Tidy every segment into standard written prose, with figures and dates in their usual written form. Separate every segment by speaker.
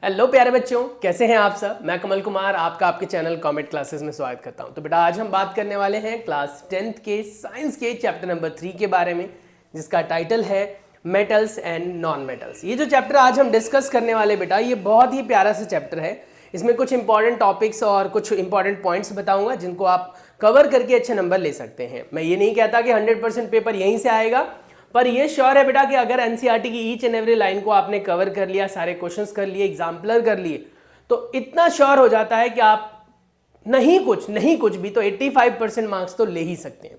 Speaker 1: Hello प्यारे बच्चों, कैसे हैं आप सब। मैं कमल कुमार आपका आपके चैनल कॉमेट क्लासेस में स्वागत करता हूं। तो बेटा आज हम बात करने वाले हैं क्लास 10th के साइंस के चैप्टर नंबर 3 के बारे में, जिसका टाइटल है मेटल्स एंड नॉन मेटल्स। ये जो चैप्टर आज हम डिस्कस करने वाले बेटा, ये बहुत ही प्यारा सा चैप्टर है। इसमें कुछ इंपॉर्टेंट टॉपिक्स और कुछ इंपॉर्टेंट पॉइंट्स बताऊंगा जिनको आप कवर करके अच्छे नंबर ले सकते हैं। मैं ये नहीं कहता कि 100% पेपर यहीं से आएगा, पर ये श्योर है बेटा कि अगर एनसीईआरटी की ईच एंड एवरी लाइन को आपने कवर कर लिया, सारे क्वेश्चंस कर लिए, एग्जाम्पलर कर लिए, तो इतना श्योर हो जाता है कि आप नहीं कुछ भी तो 85% मार्क्स तो ले ही सकते हैं।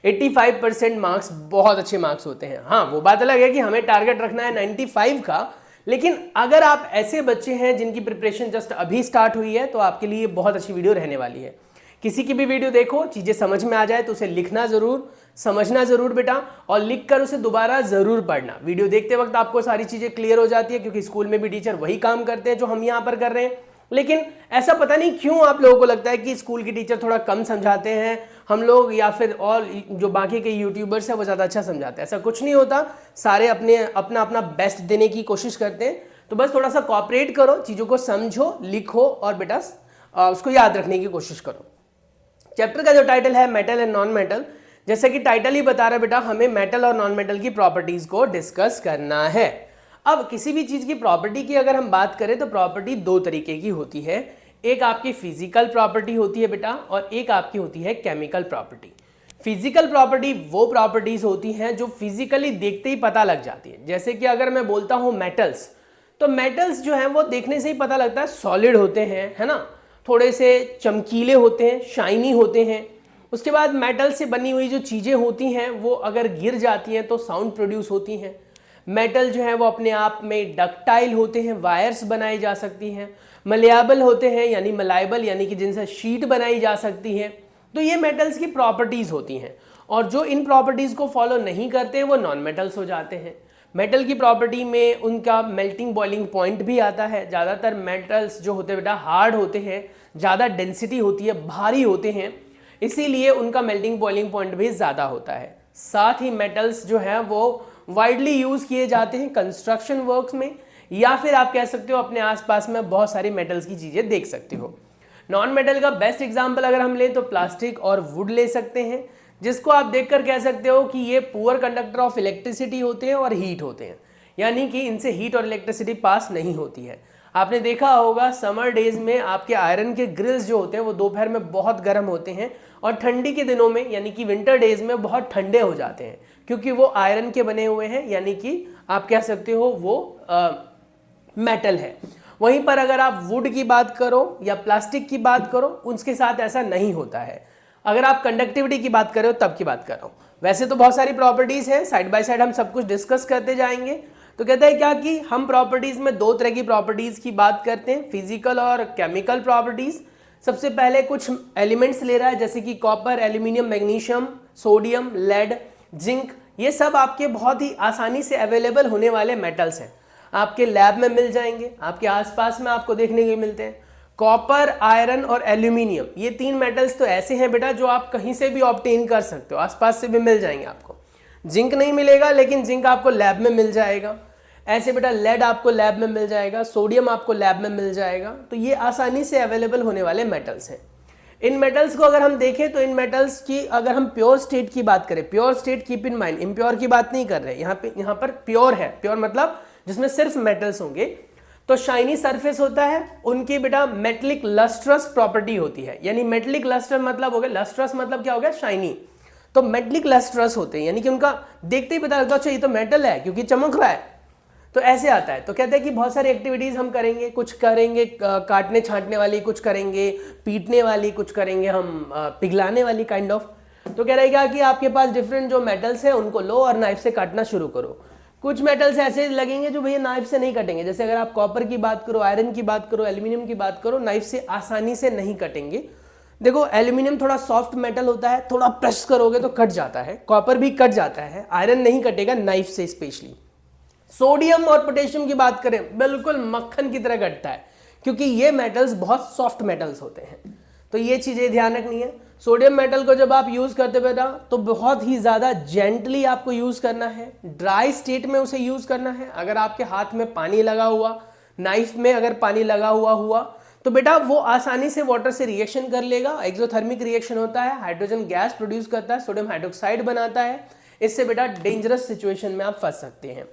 Speaker 1: 85% मार्क्स बहुत अच्छे मार्क्स होते हैं। हाँ, वो बात अलग है कि हमें टारगेट रखना है 95 का, लेकिन अगर आप ऐसे बच्चे हैं जिनकी प्रिपरेशन जस्ट अभी स्टार्ट हुई है तो आपके लिए बहुत अच्छी वीडियो रहने वाली है। किसी की भी वीडियो देखो, चीजें समझ में आ जाए तो उसे लिखना जरूर, समझना जरूर बेटा, और लिखकर उसे दोबारा जरूर पढ़ना। वीडियो देखते वक्त आपको सारी चीजें क्लियर हो जाती है, क्योंकि स्कूल में भी टीचर वही काम करते हैं जो हम यहाँ पर कर रहे हैं। लेकिन ऐसा पता नहीं क्यों आप लोगों को लगता है कि स्कूल के टीचर थोड़ा कम समझाते हैं हम लोग, या फिर और जो बाकी के यूट्यूबर्स हैं वो ज़्यादा अच्छा समझाते हैं। ऐसा कुछ नहीं होता, सारे अपना अपना बेस्ट देने की कोशिश करते हैं। तो बस थोड़ा सा कॉपरेट करो, चीज़ों को समझो, लिखो और बेटा उसको याद रखने की कोशिश करो। चैप्टर का जो टाइटल है मेटल एंड नॉन मेटल, जैसे कि टाइटल ही बता रहा है बेटा, हमें मेटल और नॉन मेटल की प्रॉपर्टीज को डिस्कस करना है। अब किसी भी चीज की प्रॉपर्टी की अगर हम बात करें तो प्रॉपर्टी दो तरीके की होती है। एक आपकी फिजिकल प्रॉपर्टी होती है बेटा, और एक आपकी होती है केमिकल प्रॉपर्टी। फिजिकल प्रॉपर्टी वो प्रॉपर्टीज होती हैं जो फिजिकली देखते ही पता लग जाती है। जैसे कि अगर मैं बोलता हूं मेटल्स, तो मेटल्स जो है वो देखने से ही पता लगता है सॉलिड होते हैं, है ना, थोड़े से चमकीले होते हैं, शाइनी होते हैं। उसके बाद मेटल से बनी हुई जो चीज़ें होती हैं वो अगर गिर जाती हैं तो साउंड प्रोड्यूस होती हैं। मेटल जो है वो अपने आप में डक्टाइल होते हैं, वायर्स बनाई जा सकती हैं। मलेएबल होते हैं, यानी मलाइबल, यानी कि जिनसे शीट बनाई जा सकती है। तो ये मेटल्स की प्रॉपर्टीज़ होती हैं, और जो इन प्रॉपर्टीज़ को फॉलो नहीं करते हैं वो नॉन मेटल्स हो जाते हैं। मेटल की प्रॉपर्टी में उनका मेल्टिंग बॉइलिंग पॉइंट भी आता है। ज़्यादातर मेटल्स जो होते हैं बेटा हार्ड होते हैं, ज़्यादा डेंसिटी होती है, भारी होते हैं, इसीलिए उनका मेल्टिंग बॉइलिंग पॉइंट भी ज़्यादा होता है। साथ ही मेटल्स जो है वो वाइडली यूज़ किए जाते हैं कंस्ट्रक्शन वर्क्स में, या फिर आप कह सकते हो अपने आसपास में बहुत सारी मेटल्स की चीज़ें देख सकते हो। नॉन मेटल का बेस्ट एग्जाम्पल अगर हम लें तो प्लास्टिक और वुड ले सकते हैं, जिसको आप देखकर कह सकते हो कि ये पुअर कंडक्टर ऑफ इलेक्ट्रिसिटी होते हैं और हीट होते हैं, यानी कि इनसे हीट और इलेक्ट्रिसिटी पास नहीं होती है। आपने देखा होगा समर डेज में आपके आयरन के ग्रिल्स जो होते हैं वो दोपहर में बहुत गर्म होते हैं, और ठंडी के दिनों में यानी कि विंटर डेज में बहुत ठंडे हो जाते हैं, क्योंकि वो आयरन के बने हुए हैं, यानी कि आप कह सकते हो वो मेटल है। वहीं पर अगर आप वुड की बात करो या प्लास्टिक की बात करो, उसके साथ ऐसा नहीं होता है। अगर आप कंडक्टिविटी की बात करो तब की बात कर रहा हूँ। वैसे तो बहुत सारी प्रॉपर्टीज हैं, साइड बाय साइड हम सब कुछ डिस्कस करते जाएंगे। तो कहते हैं क्या कि हम प्रॉपर्टीज में दो तरह की प्रॉपर्टीज की बात करते हैं, फिजिकल और केमिकल प्रॉपर्टीज। सबसे पहले कुछ एलिमेंट्स ले रहा है, जैसे कि copper, aluminium, magnesium, sodium, lead, zinc. ये सब आपके बहुत ही आसानी से अवेलेबल होने वाले मेटल्स हैं, आपके लैब में मिल जाएंगे, आपके आसपास में आपको देखने के मिलते हैं। कॉपर, आयरन और एल्यूमिनियम, ये तीन मेटल्स तो ऐसे हैं बेटा जो आप कहीं से भी ऑब्टेन कर सकते हो, आसपास से भी मिल जाएंगे आपको। जिंक नहीं मिलेगा, लेकिन जिंक आपको लैब में मिल जाएगा। ऐसे बेटा लेड आपको लैब में मिल जाएगा, सोडियम आपको लैब में मिल जाएगा। तो ये आसानी से अवेलेबल होने वाले मेटल्स हैं। इन मेटल्स को अगर हम देखें तो इन मेटल्स की अगर हम प्योर स्टेट की बात करें, pure state keep in mind, impure की बात नहीं कर रहे यहाँ पर प्योर है। प्योर मतलब जिसमें सिर्फ मेटल्स होंगे, तो शाइनी सरफेस होता है, उनकी बेटा मेटलिक लस्ट्रस प्रॉपर्टी होती है। यानी मेटलिक लस्टर मतलब हो गया, लस्ट्रस मतलब क्या हो गया, शाइनी। तो मेटलिक लस्ट्रस होते हैं, यानी कि उनका देखते ही पता लगता है अच्छा ये तो मेटल है क्योंकि चमक रहा है। तो ऐसे आता है। तो कहते हैं कि बहुत सारी एक्टिविटीज हम करेंगे, कुछ करेंगे काटने छांटने वाली, कुछ करेंगे पीटने वाली, कुछ करेंगे हम पिघलाने वाली काइंड ऑफ। तो कह रहे क्या कि आपके पास डिफरेंट जो मेटल्स हैं उनको लो और नाइफ से काटना शुरू करो। कुछ मेटल्स ऐसे लगेंगे जो भैया नाइफ से नहीं कटेंगे, जैसे अगर आप कॉपर की बात करो, आयरन की बात करो, एल्यूमिनियम की बात करो, नाइफ से आसानी से नहीं कटेंगे। देखो एल्यूमिनियम थोड़ा सॉफ्ट मेटल होता है, थोड़ा प्रेस करोगे तो कट जाता है, कॉपर भी कट जाता है, आयरन नहीं कटेगा नाइफ से स्पेशली। सोडियम और पोटेशियम की बात करें, बिल्कुल मक्खन की तरह कटता है, क्योंकि ये मेटल्स बहुत सॉफ्ट मेटल्स होते हैं। तो ये चीजें ध्यान रखनी है। सोडियम मेटल को जब आप यूज करते बेटा तो बहुत ही ज्यादा जेंटली आपको यूज करना है, ड्राई स्टेट में उसे यूज करना है। अगर आपके हाथ में पानी लगा हुआ नाइफ में अगर पानी लगा हुआ तो बेटा वो आसानी से वाटर से रिएक्शन कर लेगा, एक्सोथर्मिक रिएक्शन होता है, हाइड्रोजन गैस प्रोड्यूस करता है, सोडियम हाइड्रोक्साइड बनाता है। इससे बेटा डेंजरस सिचुएशन में आप फंस सकते हैं।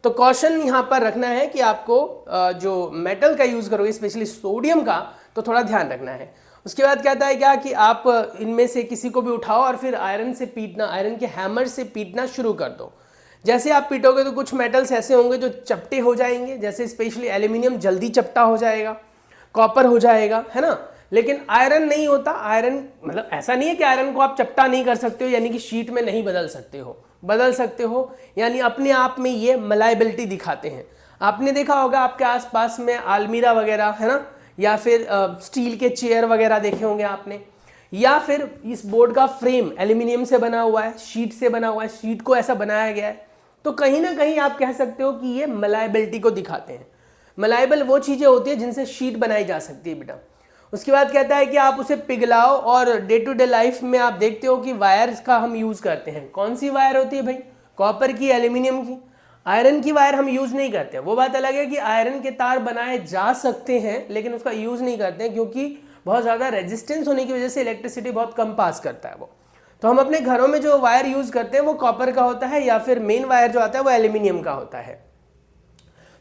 Speaker 1: तो कॉशन यहाँ पर रखना है कि आपको जो मेटल का यूज करोगे स्पेशली सोडियम का तो थोड़ा ध्यान रखना है। उसके बाद कहता है क्या कि आप इनमें से किसी को भी उठाओ और फिर आयरन से पीटना, आयरन के हैमर से पीटना शुरू कर दो। जैसे आप पीटोगे तो कुछ मेटल्स ऐसे होंगे जो चपटे हो जाएंगे, जैसे स्पेशली एल्यूमिनियम जल्दी चपटा हो जाएगा, कॉपर हो जाएगा, है ना। लेकिन आयरन नहीं होता। आयरन मतलब ऐसा नहीं है कि आयरन को आप चपटा नहीं कर सकते हो, यानी कि शीट में नहीं बदल सकते हो, बदल सकते हो, यानी अपने आप में ये मलाइबिलिटी दिखाते हैं। आपने देखा होगा आपके आसपास में अलमीरा वगैरह, है ना, या फिर स्टील के चेयर वगैरह देखे होंगे आपने, या फिर इस बोर्ड का फ्रेम एल्यूमिनियम से बना हुआ है, शीट से बना हुआ है, शीट को ऐसा बनाया गया है, तो कहीं ना कहीं आप कह सकते हो कि ये मलाइबिलिटी को दिखाते हैं। मलाइबल वो चीजें होती है जिनसे शीट बनाई जा सकती है बेटा। उसके बाद कहता है कि आप उसे पिघलाओ, और डे टू डे लाइफ में आप देखते हो कि वायर्स का हम यूज करते हैं। कौन सी वायर होती है भाई? कॉपर की, एल्यूमिनियम की। आयरन की वायर हम यूज नहीं करते हैं। वो बात अलग है कि आयरन के तार बनाए जा सकते हैं लेकिन उसका यूज नहीं करते हैं, क्योंकि बहुत ज्यादा रेजिस्टेंस होने की वजह से इलेक्ट्रिसिटी बहुत कम पास करता है वो। तो हम अपने घरों में जो वायर यूज करते हैं वो कॉपर का होता है, या फिर मेन वायर जो आता है वो एल्यूमिनियम का होता है।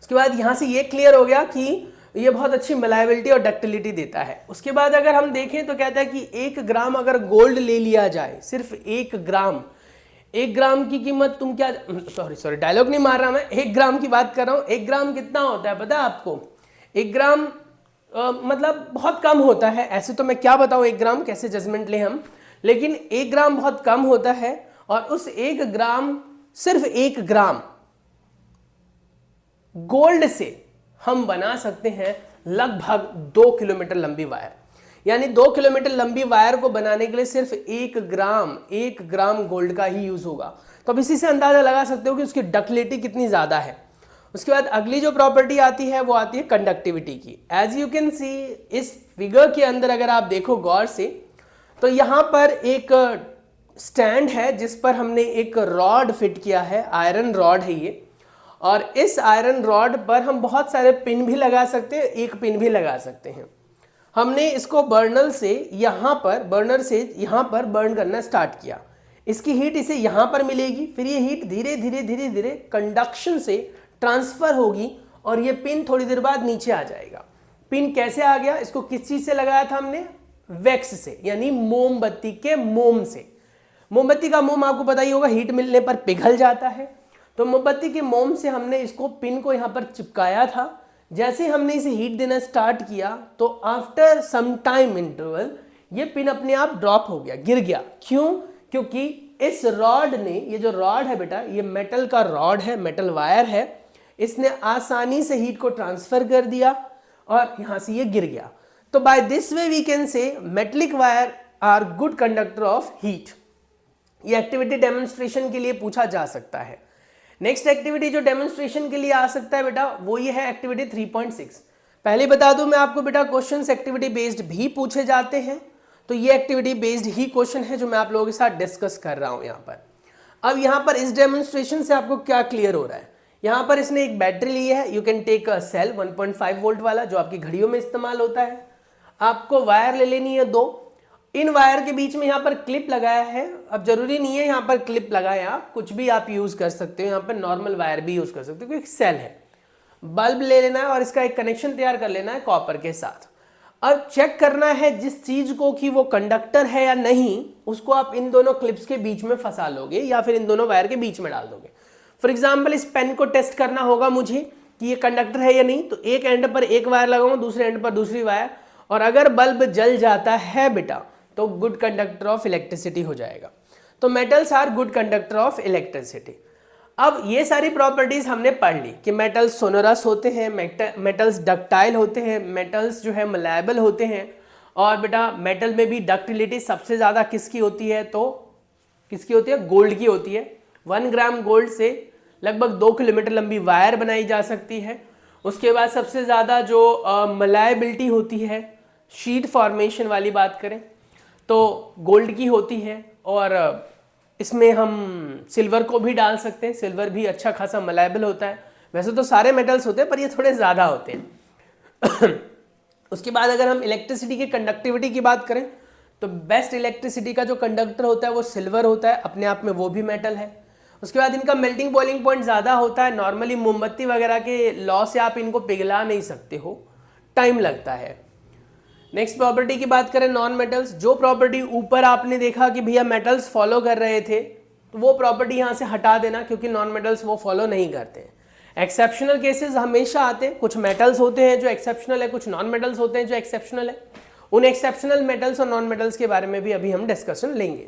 Speaker 1: उसके बाद यहां से ये क्लियर हो गया कि ये बहुत अच्छी मलाइबिलिटी और डक्टिलिटी देता है। उसके बाद अगर हम देखें तो कहता है कि 1 ग्राम अगर गोल्ड ले लिया जाए, सिर्फ 1 ग्राम, 1 ग्राम की कीमत तुम क्या, सॉरी डायलॉग नहीं मार रहा मैं, 1 ग्राम की बात कर रहा हूं। 1 ग्राम कितना होता है पता है आपको? 1 ग्राम मतलब बहुत कम होता है। ऐसे तो मैं क्या बताऊं 1 ग्राम कैसे जजमेंट ले हम, लेकिन 1 ग्राम बहुत कम होता है। और उस 1 ग्राम, सिर्फ 1 ग्राम गोल्ड से हम बना सकते हैं लगभग 2 किलोमीटर लंबी वायर। यानी 2 किलोमीटर लंबी वायर को बनाने के लिए सिर्फ 1 ग्राम गोल्ड का ही यूज होगा। तो अब इसी से अंदाजा लगा सकते हो कि उसकी डक्टिलिटी कितनी ज्यादा है। उसके बाद अगली जो प्रॉपर्टी आती है वो आती है कंडक्टिविटी की। एज यू कैन सी इस फिगर के अंदर अगर आप देखो गौर से, तो यहां पर एक स्टैंड है जिस पर हमने एक रॉड फिट किया है, आयरन रॉड है ये। और इस आयरन रॉड पर हम बहुत सारे पिन भी लगा सकते हैं, एक पिन भी लगा सकते हैं। हमने इसको बर्नर से यहां पर बर्न करना स्टार्ट किया। इसकी हीट इसे यहां पर मिलेगी, फिर ये हीट धीरे धीरे धीरे धीरे कंडक्शन से ट्रांसफर होगी और ये पिन थोड़ी देर बाद नीचे आ जाएगा। पिन कैसे आ गया? इसको किस चीज से लगाया था हमने? वैक्स से, यानी मोमबत्ती के मोम से। मोमबत्ती का मोम आपको पता ही होगा, हीट मिलने पर पिघल जाता है। तो मोमबत्ती के मोम से हमने इसको पिन को यहां पर चिपकाया था। जैसे हमने इसे हीट देना स्टार्ट किया तो आफ्टर सम टाइम इंटरवल ये पिन अपने आप ड्रॉप हो गया, गिर गया। क्यों? क्योंकि इस रॉड ने, ये जो रॉड है बेटा, ये मेटल का रॉड है, मेटल वायर है, इसने आसानी से हीट को ट्रांसफर कर दिया और यहां से ये गिर गया। तो by this way we can say metallic wire are good conductor of heat. ये एक्टिविटी डेमोन्स्ट्रेशन के लिए पूछा जा सकता है। नेक्स्ट एक्टिविटी जो डेमोन्स्ट्रेशन के लिए आ सकता है बेटा वो ये है एक्टिविटी 3.6। पहले बता दूं मैं आपको बेटा, क्वेश्चंस एक्टिविटी बेस्ड भी पूछे जाते हैं, तो ये एक्टिविटी बेस्ड ही क्वेश्चन है जो मैं आप लोगों के साथ डिस्कस कर रहा हूं यहां पर। अब यहां पर इस डेमोन्स्ट्रेशन से आपको क्या क्लियर हो रहा है? यहां पर इसने एक बैटरी ली है, you can take a cell 1.5 volt वाला जो आपकी घड़ियों में इस्तेमाल होता है। आपको वायर ले लेनी है 2। इन वायर के बीच में यहाँ पर क्लिप लगाया है। अब जरूरी नहीं है यहाँ पर क्लिप लगाया, आप कुछ भी आप यूज कर सकते हो, यहाँ पर नॉर्मल वायर भी यूज कर सकते हो क्योंकि सेल है। बल्ब ले लेना है और इसका एक कनेक्शन तैयार कर लेना है कॉपर के साथ। अब चेक करना है जिस चीज को कि वो कंडक्टर है या नहीं, उसको आप इन दोनों क्लिप्स के बीच में फंसा लोगे या फिर इन दोनों वायर के बीच में डाल दोगे। फॉर एग्जाम्पल इस पेन को टेस्ट करना होगा मुझे कि ये कंडक्टर है या नहीं, तो एक एंड पर एक वायर लगाऊंगा, दूसरे एंड पर दूसरी वायर, और अगर बल्ब जल जाता है बेटा तो गुड कंडक्टर ऑफ इलेक्ट्रिसिटी हो जाएगा। तो metals are good conductor of electricity. अब ये सारी प्रॉपर्टीज हमने पढ़ ली कि मेटल्स सोनोरस होते हैं, मेटल्स डक्टाइल होते हैं, मेटल्स जो है मलायबल होते हैं, और बेटा मेटल में भी डक्टिलिटी सबसे ज्यादा किसकी होती है? तो किसकी होती है? गोल्ड की होती है। 1 ग्राम गोल्ड से लगभग 2 किलोमीटर लंबी वायर बनाई जा सकती है। उसके बाद सबसे ज्यादा जो मलायबिलिटी होती है, शीट फॉर्मेशन वाली बात करें तो गोल्ड की होती है, और इसमें हम सिल्वर को भी डाल सकते हैं। सिल्वर भी अच्छा खासा मलायबल होता है। वैसे तो सारे मेटल्स होते हैं पर ये थोड़े ज़्यादा होते हैं। उसके बाद अगर हम इलेक्ट्रिसिटी की कंडक्टिविटी की बात करें तो बेस्ट इलेक्ट्रिसिटी का जो कंडक्टर होता है वो सिल्वर होता है, अपने आप में वो भी मेटल है। उसके बाद इनका मेल्टिंग बॉइलिंग पॉइंट ज़्यादा होता है, नॉर्मली मोमबत्ती वगैरह के लॉ से आप इनको पिघला नहीं सकते हो, टाइम लगता है। नेक्स्ट प्रॉपर्टी की बात करें नॉन मेटल्स, जो प्रॉपर्टी ऊपर आपने देखा कि भैया मेटल्स फॉलो कर रहे थे तो वो प्रॉपर्टी यहाँ से हटा देना, क्योंकि नॉन मेटल्स वो फॉलो नहीं करते हैं। एक्सेप्शनल केसेस हमेशा आते हैं, कुछ मेटल्स होते हैं जो एक्सेप्शनल है, कुछ नॉन मेटल्स होते हैं जो एक्सेप्शनल है। उन एक्सेप्शनल मेटल्स और नॉन मेटल्स के बारे में भी अभी हम डिस्कशन लेंगे।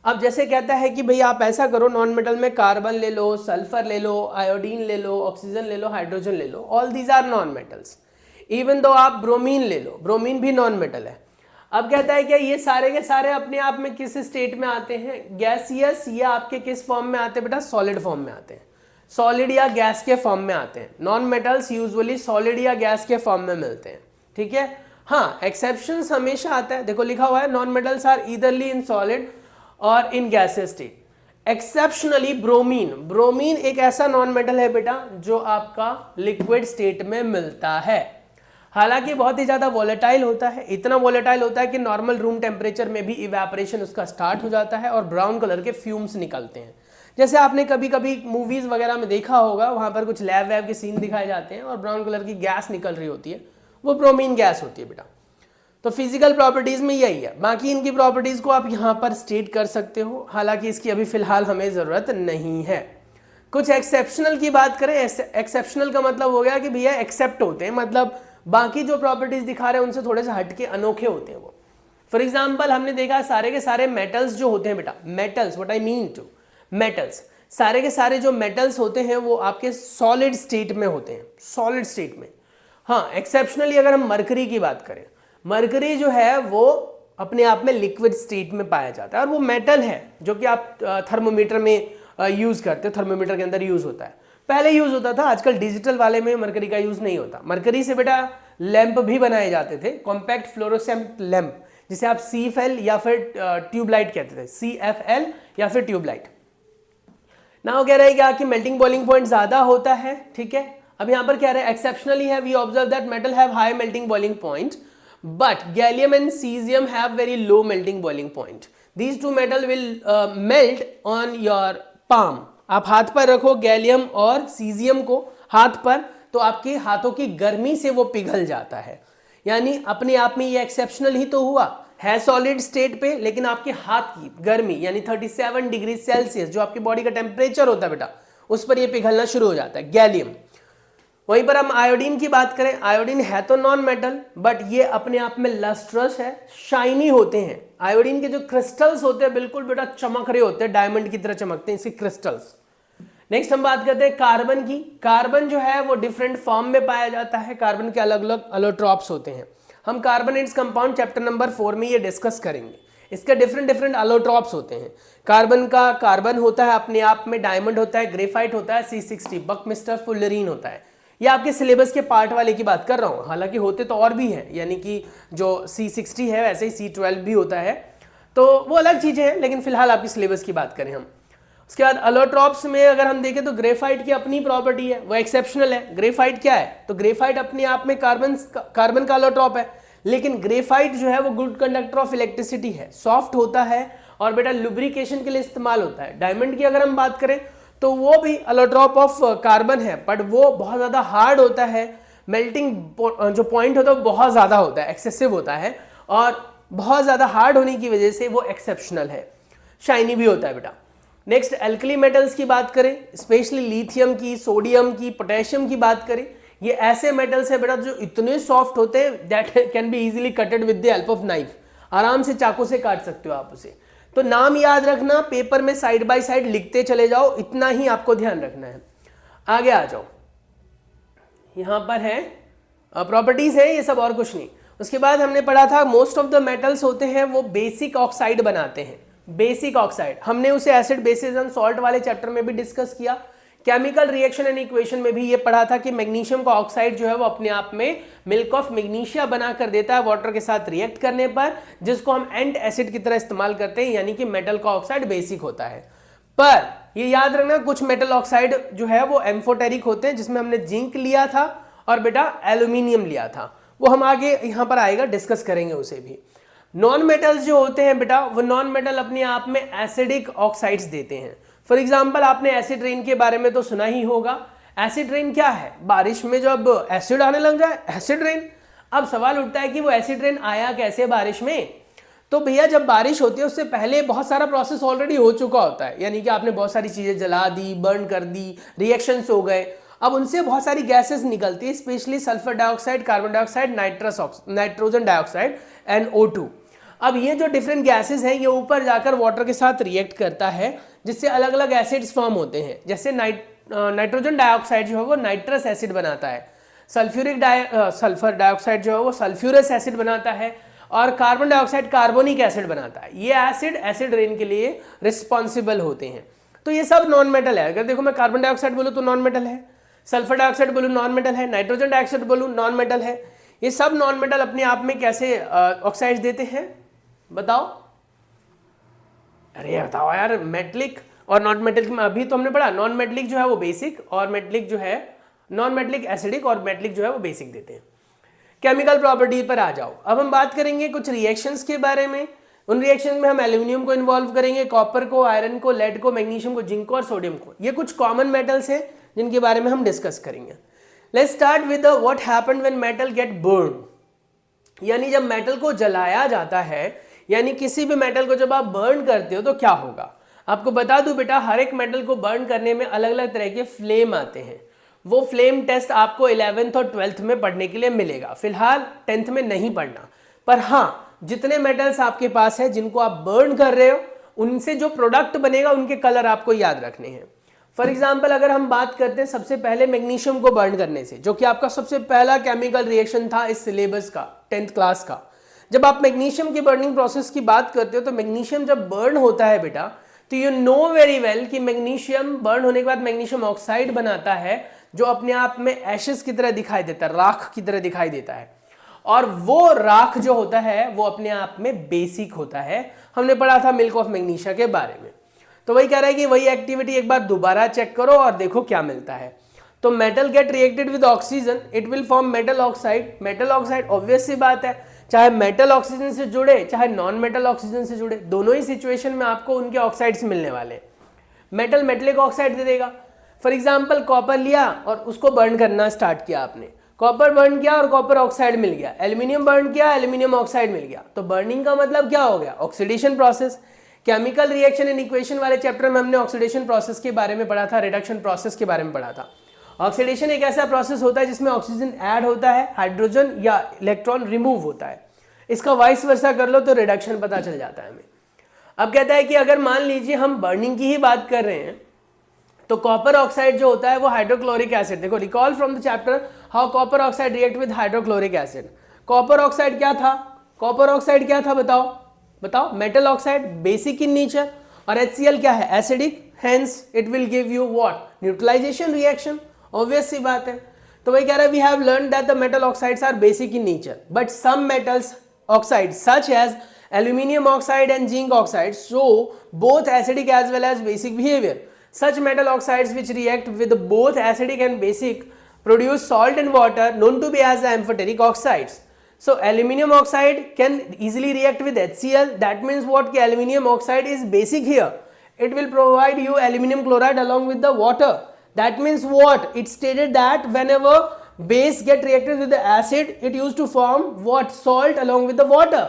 Speaker 1: अब जैसे कहता है कि भैया आप ऐसा करो, नॉन मेटल में कार्बन ले लो, सल्फर ले लो, आयोडीन ले लो, ऑक्सीजन ले लो, हाइड्रोजन ले लो, all these are non metals. Even though आप ब्रोमीन ले लो, ब्रोमीन भी नॉन मेटल है। अब कहता है कि ये सारे के सारे अपने आप में किस स्टेट में आते हैं, गैसियस, या आपके किस फॉर्म में आते हैं बेटा, सॉलिड फॉर्म में आते हैं, सॉलिड या गैस के फॉर्म में आते हैं। नॉन मेटल्स यूजुअली सॉलिड या गैस के फॉर्म में मिलते हैं, ठीक है। हाँ, एक्सेप्शंस हमेशा आता है, देखो लिखा हुआ है non metals are either in solid और in gaseous state. Exceptionally bromine, bromine एक ऐसा नॉन मेटल है बेटा जो आपका लिक्विड स्टेट में मिलता है, हालांकि बहुत ही ज्यादा वोलेटाइल होता है, इतना वोलेटाइल होता है कि नॉर्मल रूम टेम्परेचर में भी इवेपोरेशन उसका स्टार्ट हो जाता है और ब्राउन कलर के फ्यूम्स निकलते हैं। जैसे आपने कभी कभी मूवीज वगैरह में देखा होगा, वहां पर कुछ लैब वैब के सीन दिखाए जाते हैं और ब्राउन कलर की गैस निकल रही होती है, वो ब्रोमीन गैस होती है बेटा। तो फिजिकल प्रॉपर्टीज में यही है, बाकी इनकी प्रॉपर्टीज को आप यहाँ पर स्टेट कर सकते हो, हालांकि इसकी अभी फिलहाल हमें जरूरत नहीं है। कुछ एक्सेप्शनल की बात करें, एक्सेप्शनल का मतलब हो गया कि भैया एक्सेप्ट होते हैं, मतलब बाकी जो प्रॉपर्टीज दिखा रहे हैं उनसे थोड़े से हटके अनोखे होते हैं वो। फॉर एग्जाम्पल हमने देखा सारे के सारे मेटल्स जो होते हैं बेटा, metals, what I mean to metals, सारे के सारे जो मेटल्स होते हैं वो आपके सॉलिड स्टेट में होते हैं, सॉलिड स्टेट में। हाँ, एक्सेप्शनली अगर हम मरकरी की बात करें, मरकरी जो है वो अपने आप में लिक्विड स्टेट में पाया जाता है और वो मेटल है जो कि आप थर्मोमीटर में यूज करते हो, थर्मोमीटर के अंदर यूज होता है, पहले यूज होता था, आजकल डिजिटल वाले में मरकरी का यूज नहीं होता। मरकरी से बेटा लैंप भी बनाए जाते थे, कॉम्पैक्ट फ्लोरोसेंट लैंप, जिसे आप CFL या फिर ट्यूबलाइट कहते थे, CFL या फिर ट्यूबलाइट। ना कह रहे हैं क्या कि मेल्टिंग बॉइलिंग पॉइंट ज्यादा होता है, ठीक है। अब यहाँ पर कह रहे हैं एक्सेप्शनली है, we observe that metal have high melting boiling point but gallium and caesium have very low melting boiling point. These two metal will melt on your palm. आप हाथ पर रखो गैलियम और सीजियम को हाथ पर, तो आपके हाथों की गर्मी से वो पिघल जाता है। यानी अपने आप में ये एक्सेप्शनल ही तो हुआ, है सॉलिड स्टेट पे, लेकिन आपके हाथ की गर्मी यानी 37 डिग्री सेल्सियस जो आपकी बॉडी का टेम्परेचर होता है बेटा, उस पर ये पिघलना शुरू हो जाता है, गैलियम। वहीं पर हम आयोडीन की बात करें, आयोडीन है तो नॉन मेटल बट ये अपने आप में लस्ट्रस है, शाइनी होते हैं। आयोडीन के जो क्रिस्टल्स होते हैं बिल्कुल बेटा चमक रहे होते हैं, डायमंड की तरह चमकते हैं इसके क्रिस्टल्स। नेक्स्ट हम बात करते हैं कार्बन की। कार्बन जो है वो डिफरेंट फॉर्म में पाया जाता है, कार्बन के अलग अलग अलोट्रॉप्स होते हैं। हम carbon and compound chapter number 4 में ये डिस्कस करेंगे। इसके डिफरेंट डिफरेंट अलोट्रॉप्स होते हैं। कार्बन का कार्बन होता है अपने आप में, डायमंड होता है, ग्रेफाइट होता है, C60, बकमिस्टर, फुलरीन होता है। ये आपके सिलेबस के पार्ट वाले की बात कर रहा हूँ, हालांकि होते तो और भी हैं, यानी कि जो C60 है वैसे ही C12 भी होता है, तो वो अलग चीजें हैं, लेकिन फिलहाल आपकी सिलेबस की बात करें हम। उसके बाद अलोट्रॉप्स में अगर हम देखें तो ग्रेफाइट की अपनी प्रॉपर्टी है, वो एक्सेप्शनल है। ग्रेफाइट क्या है, तो ग्रेफाइट अपने आप में कार्बन का अलोट्रॉप है, लेकिन ग्रेफाइट जो है वो गुड कंडक्टर ऑफ इलेक्ट्रिसिटी है, सॉफ्ट होता है और बेटा लुब्रिकेशन के लिए इस्तेमाल होता है। डायमंड की अगर हम बात करें तो वो भी अलोट्रॉप ऑफ कार्बन है, बट वो बहुत ज्यादा हार्ड होता है, मेल्टिंग जो पॉइंट होता है वो बहुत ज्यादा होता है, एक्सेसिव होता है, और बहुत ज्यादा हार्ड होने की वजह से वो एक्सेप्शनल है, शाइनी भी होता है बेटा। नेक्स्ट एल्कली मेटल्स की बात करें, स्पेशली लिथियम की, सोडियम की, पोटेशियम की बात करें, ये ऐसे मेटल्स है बेटा जो इतने सॉफ्ट होते हैं that can be easily कटेड with the help of knife, आराम से चाकू से काट सकते हो आप उसे। तो नाम याद रखना, पेपर में साइड बाय साइड लिखते चले जाओ, इतना ही आपको ध्यान रखना है। आगे आ जाओ, यहां पर है प्रॉपर्टीज है, ये सब और कुछ नहीं। उसके बाद हमने पढ़ा था मोस्ट ऑफ द मेटल्स होते हैं वो बेसिक ऑक्साइड बनाते हैं। बेसिक ऑक्साइड हमने उसे एसिड बेसिस एंड सॉल्ट वाले चैप्टर में भी डिस्कस किया। केमिकल रिएक्शन एंड इक्वेशन में भी ये पढ़ा था कि मैग्नीशियम का ऑक्साइड जो है वो अपने आप में मिल्क ऑफ मैग्नीशिया बना कर देता है वाटर के साथ रिएक्ट करने पर, जिसको हम एंट एसिड की तरह इस्तेमाल करते हैं, यानी कि मेटल का ऑक्साइड बेसिक होता है। पर ये याद रखना, कुछ मेटल ऑक्साइड जो है वो एम्फोटेरिक होते हैं, जिसमें हमने जिंक लिया था और बेटा एल्यूमिनियम लिया था, वो हम आगे यहाँ पर आएगा डिस्कस करेंगे उसे भी। नॉन मेटल्स जो होते हैं बेटा, वो नॉन मेटल अपने आप में एसिडिक ऑक्साइड्स देते हैं। फॉर एग्जाम्पल आपने एसिड रेन के बारे में तो सुना ही होगा। एसिड रेन क्या है? बारिश में जब एसिड आने लग जाए, एसिड रेन। अब सवाल उठता है कि वो एसिड रेन आया कैसे बारिश में? तो भैया जब बारिश होती है उससे पहले बहुत सारा प्रोसेस ऑलरेडी हो चुका होता है, यानी कि आपने बहुत सारी चीजें जला दी, बर्न कर दी, रिएक्शंस हो गए, अब उनसे बहुत सारी गैसेस निकलती है, specially sulphur dioxide, carbon dioxide, nitrogen dioxide and O2। अब ये जो डिफरेंट गैसेस हैं ये ऊपर जाकर वाटर के साथ रिएक्ट करता है, जिससे अलग अलग एसिड्स फॉर्म होते हैं। जैसे नाइट्रोजन डाइऑक्साइड जो है वो नाइट्रस एसिड बनाता है, सल्फर डाइऑक्साइड जो है वो सल्फ्यूरस एसिड बनाता है, और कार्बन डाइऑक्साइड कार्बोनिक एसिड बनाता है। ये एसिड रेन के लिए रिस्पॉन्सिबल होते हैं। तो ये सब नॉन मेटल है। अगर देखो मैं कार्बन डाइऑक्साइड बोलूँ तो नॉन मेटल है, सल्फर डाइऑक्साइड बोलूँ नॉन मेटल है, नाइट्रोजन डाइऑक्साइड बोलूँ नॉन मेटल है। ये सब नॉन मेटल अपने आप में कैसे ऑक्साइड्स देते हैं बताओ? अरे बताओ यार, मेटलिक और नॉन मेटलिक में अभी तो हमने पढ़ा, नॉन मेटलिक जो है वो बेसिक, और मेटलिक जो है नॉन मेटलिक एसिडिक, और मेटलिक जो है वो बेसिक देते हैं। केमिकल प्रॉपर्टी पर आ जाओ। अब हम बात करेंगे कुछ रिएक्शंस के बारे में। उन रिएक्शन में हम एल्यूमिनियम को इन्वॉल्व करेंगे, कॉपर को, आयरन को, लेड को, मैग्नीशियम को, जिंक को और सोडियम को। ये कुछ कॉमन मेटल्स हैं जिनके बारे में हम डिस्कस करेंगे। Let's start with what happened when metal gate burn. यानी जब मेटल को जलाया जाता है, यानी किसी भी मेटल को जब आप बर्न करते हो तो क्या होगा। आपको बता दूं बेटा, हर एक मेटल को बर्न करने में अलग अलग तरह के फ्लेम आते हैं। वो फ्लेम टेस्ट आपको 11th और 12th में पढ़ने के लिए मिलेगा, फिलहाल 10th में नहीं पढ़ना। पर हाँ, जितने मेटल्स आपके पास है जिनको आप बर्न कर रहे हो, उनसे जो प्रोडक्ट बनेगा उनके कलर आपको याद रखने हैं। फॉर एग्जाम्पल अगर हम बात करते हैं सबसे पहले मैग्नीशियम को बर्न करने से, जो कि आपका सबसे पहला केमिकल रिएक्शन था इस सिलेबस का, 10th क्लास का। जब आप मैग्नीशियम की बर्निंग प्रोसेस की बात करते हो तो मैग्नीशियम जब बर्न होता है बेटा, तो यू नो वेरी वेल कि मैग्नीशियम बर्न होने के बाद मैग्नीशियम ऑक्साइड बनाता है, जो अपने आप में एशेस की तरह दिखाई देता है, राख की तरह दिखाई देता है। और वो राख जो होता है वो अपने आप में बेसिक होता है। हमने पढ़ा था मिल्क ऑफ मैग्नीशिया के बारे में। तो वही कह रहा है कि वही एक्टिविटी एक बार दोबारा चेक करो और देखो क्या मिलता है। तो metal get reacted with oxygen, it will form metal oxide. Metal oxide obvious सी बात है, चाहे मेटल ऑक्सीजन से जुड़े चाहे नॉन मेटल ऑक्सीजन से जुड़े, दोनों ही सिचुएशन में आपको उनके ऑक्साइड्स मिलने वाले। मेटल मेटलिक ऑक्साइड दे देगा। फॉर एग्जाम्पल कॉपर लिया और उसको बर्न करना स्टार्ट किया आपने, कॉपर बर्न किया और कॉपर ऑक्साइड मिल गया। एल्यूमिनियम बर्न किया, एल्यूमिनियम ऑक्साइड मिल गया। तो बर्निंग का मतलब क्या हो गया? Oxidation process. Chemical reaction in equation वाले चैप्टर में हमने ऑक्सीडेशन प्रोसेस के बारे में पढ़ा था, रिडक्शन प्रोसेस के बारे में पढ़ा था। ऑक्सीडेशन एक ऐसा प्रोसेस होता है जिसमें ऑक्सीजन ऐड होता है, हाइड्रोजन या इलेक्ट्रॉन रिमूव होता है। इसका वाइस वर्सा कर लो तो रिडक्शन पता चल जाता है हमें। अब कहता है कि अगर मान लीजिए हम बर्निंग की ही बात कर रहे हैं, तो कॉपर ऑक्साइड जो होता है वो हाइड्रोक्लोरिक एसिड, देखो recall from the chapter how copper oxide react with hydrochloric acid. Copper oxide क्या था? कॉपर ऑक्साइड क्या था बताओ? बताओ। Metal oxide, basic in nature, और HCl क्या है? Acidic, hence it will give you what? Neutralisation reaction. Obvious सी बात है। तो वही कह रहा है we have learn that the metal oxides are basic in nature, but some metals oxides such as aluminium oxide and zinc oxide show both acidic as well as basic behavior. Such metal oxides which react with both acidic and basic produce salt and water known to be as the amphoteric oxides. So aluminium oxide can easily react with HCl. That means what? कि aluminium oxide is basic here. It will provide you aluminium chloride along with the water. That means what? It stated that whenever base get reacted with the acid, it used to form what? Salt along with the water.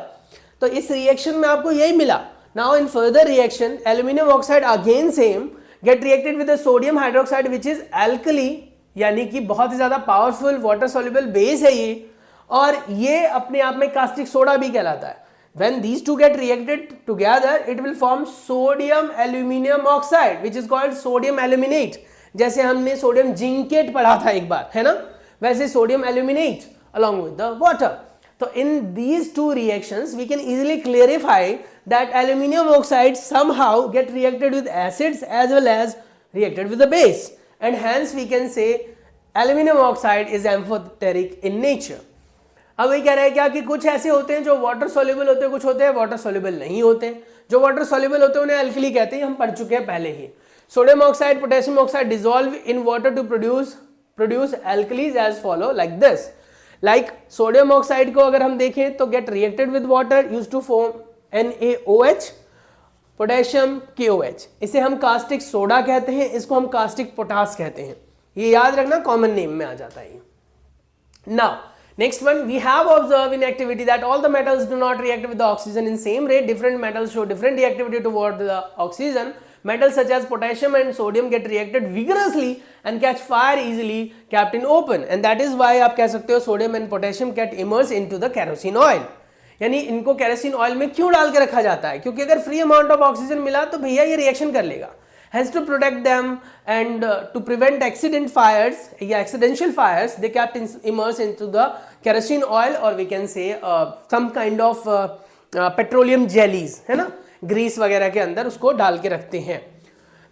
Speaker 1: तो इस reaction में आपको यही मिला। Now in further reaction, aluminium oxide again same get reacted with the sodium hydroxide which is alkali, यानी कि बहुत ही ज्यादा पावरफुल वाटर soluble बेस है ये, और ये अपने आप में कास्टिक सोडा भी कहलाता है। When these two get reacted together, it will form sodium aluminium oxide which is called sodium aluminate। जैसे हमने सोडियम जिंकेट पढ़ा था एक बार, है ना, वैसे sodium aluminate along with the water. So in these two reactions we can easily clarify that aluminium oxide somehow get reacted with acids as well as reacted with the base, and hence we can say aluminium oxide is amphoteric in nature. अब ये कह रहा है क्या कि कुछ ऐसे होते हैं जो वाटर soluble होते हैं, कुछ होते हैं वाटर soluble नहीं होते। जो वाटर soluble होते हैं उन्हें अल्कली कहते हैं, हम पढ़ चुके हैं पहले ही। Sodium oxide potassium oxide dissolve in water to produce alkalis as follow like this. Like sodium oxide को अगर हम देखें तो get reacted with water use to form NaOH, potassium KOH। इसे हम कास्टिक सोडा कहते हैं, इसको हम कास्टिक पोटास कहते हैं। ये याद रखना, कॉमन नेम में आ जाता है। Now, next one, we have observed in activity that all the metals do not react with the oxygen in same rate. Different metals show different reactivity toward the oxygen. Metals such as potassium and sodium get reacted vigorously and catch fire easily kept in open. And that is why आप कह सकते हो sodium and potassium get immersed into the kerosene oil. यानी इनको kerosene oil में क्यों डाल के रखा जाता है? क्योंकि अगर फ्री अमाउंट ऑफ ऑक्सीजन मिला तो भैया ये रिएक्शन कर लेगा। Hence to protect them and to prevent accident fires, accidental fires, they kept immersed into the kerosene oil, or we can say some kind of petroleum jellies, है ना, Greece वगैरह के अंदर उसको डाल के रखते हैं।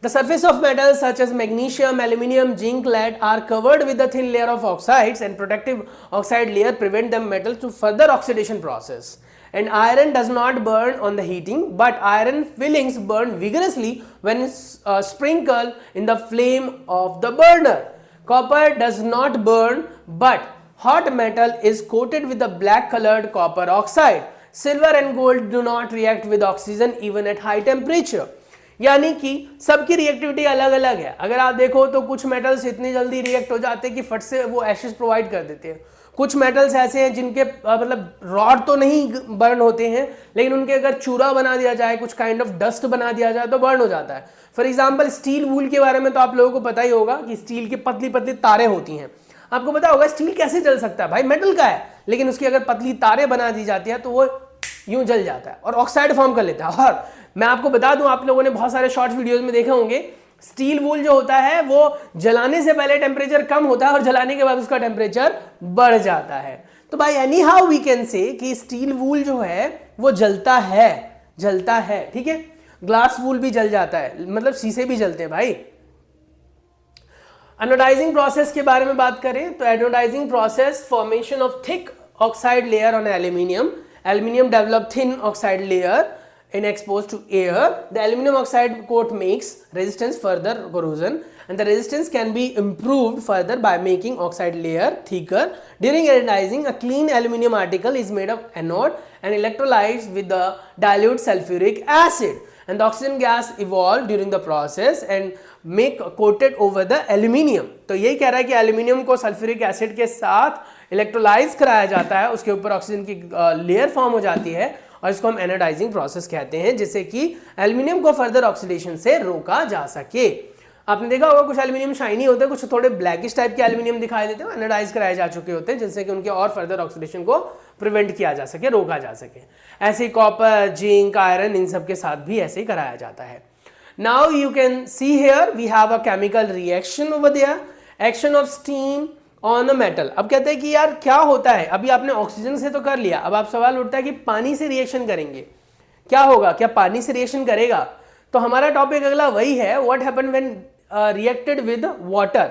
Speaker 1: The surface of metals such as magnesium, aluminium, zinc, lead are covered with a thin layer of oxides, and protective oxide layer prevent them metals to further oxidation process. And iron does not burn on the heating, but iron fillings burn vigorously when sprinkled in the flame of the burner. Copper does not burn, but hot metal is coated with a black colored copper oxide. Silver and gold do not react with oxygen even at high temperature. यानी कि सबकी reactivity अलग अलग है। अगर आप देखो तो कुछ मेटल्स इतनी जल्दी रिएक्ट हो जाते हैं कि फट से वो एशेस प्रोवाइड कर देते हैं। कुछ मेटल्स ऐसे हैं जिनके मतलब रॉड तो नहीं बर्न होते हैं, लेकिन उनके अगर चूरा बना दिया जाए, कुछ काइंड ऑफ डस्ट बना दिया जाए तो बर्न हो जाता है। फॉर एग्जाम्पल स्टील वूल के बारे में तो आप लोगों को पता ही होगा कि स्टील की पतली पतली तारें होती हैं। आपको पता होगा स्टील कैसे जल सकता है, भाई मेटल का है, लेकिन उसकी अगर पतली तारें बना दी जाती है तो वो यूं जल जाता है और ऑक्साइड फॉर्म कर लेता है। और मैं आपको बता दूं, आप लोगों ने बहुत सारे शॉर्ट वीडियोस में देखे होंगे, स्टील वूल जो होता है वो जलाने से पहले टेम्परेचर कम होता है और जलाने के बाद उसका टेम्परेचर बढ़ जाता है। तो भाई एनी हाउ वी कैन से कि स्टील वूल जो है वो जलता है, ठीक है। ग्लास वूल भी जल जाता है, मतलब शीशे भी जलते हैं भाई। एनोडाइजिंग प्रोसेस के बारे में बात करें तो anodising process, formation of thick oxide layer on aluminium develop thin oxide layer in exposed to air. The aluminum oxide coat makes resistance further corrosion, and the resistance can be improved further by making oxide layer thicker. During anodizing, a clean aluminum article is made of anode and electrolytes with the dilute sulfuric acid, and the oxygen gas evolve during the process and make coated over the aluminium. तो यही कह रहा है कि aluminium को sulphuric acid के साथ electrolysed कराया जाता है, उसके ऊपर ऑक्सीजन की लेयर फॉर्म हो जाती है और इसको हम एनोडाइजिंग प्रोसेस कहते हैं, जिससे कि एल्यूमिनियम को फर्दर ऑक्सीडेशन से रोका जा सके। आपने देखा होगा कुछ एल्यूमिनियम शाइनी होते हैं, कुछ थोड़े ब्लैकिश टाइप के एल्यूमिनियम दिखाई देते हैं, एनोडाइज कराए जा चुके होते हैं, जिससे कि उनके और फर्दर ऑक्सीडेशन को प्रिवेंट किया जा सके, रोका जा सके। ऐसे कॉपर, जिंक, आयरन, इन सब के साथ भी ऐसे ही कराया जाता है। Now you can see here we have a chemical reaction over there, action of steam on a metal. अब कहते हैं कि यार क्या होता है, अभी आपने ऑक्सीजन से तो कर लिया, अब आप सवाल उठता है कि पानी से रिएक्शन करेंगे, क्या होगा, क्या पानी से रिएक्शन करेगा? तो हमारा टॉपिक अगला वही है, what happen when reacted with water,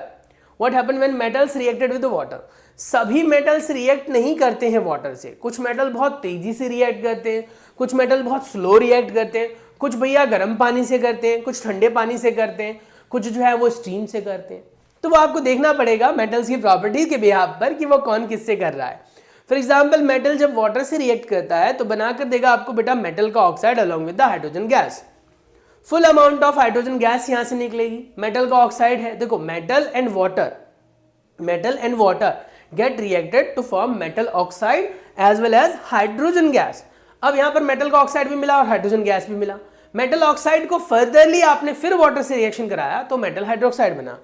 Speaker 1: what happen when metals reacted with water. सभी मेटल्स रिएक्ट नहीं करते हैं वाटर से, कुछ मेटल बहुत तेजी से रिएक्ट करते हैं, कुछ मेटल बहुत स्लो रिएक्ट करते हैं, कुछ भैया गर्म पानी से करते हैं, कुछ ठंडे पानी से करते हैं, कुछ जो है वो स्टीम से करते हैं। तो वो आपको देखना पड़ेगा मेटल्स की प्रॉपर्टीज के बिहाफ पर कि वो कौन किससे कर रहा है। फॉर एग्जाम्पल मेटल जब वाटर से रिएक्ट करता है तो बनाकर देगा आपको बेटा मेटल का oxide along with the hydrogen gas. Full amount of hydrogen gas यहां से निकलेगी, मेटल का ऑक्साइड है। देखो metal and water get reacted to form metal oxide as well as hydrogen gas. अब यहां पर मेटल का ऑक्साइड भी मिला और हाइड्रोजन गैस भी मिला। मेटल ऑक्साइड को फर्दरली आपने फिर वाटर से रिएक्शन कराया तो मेटल हाइड्रोक्साइड बना।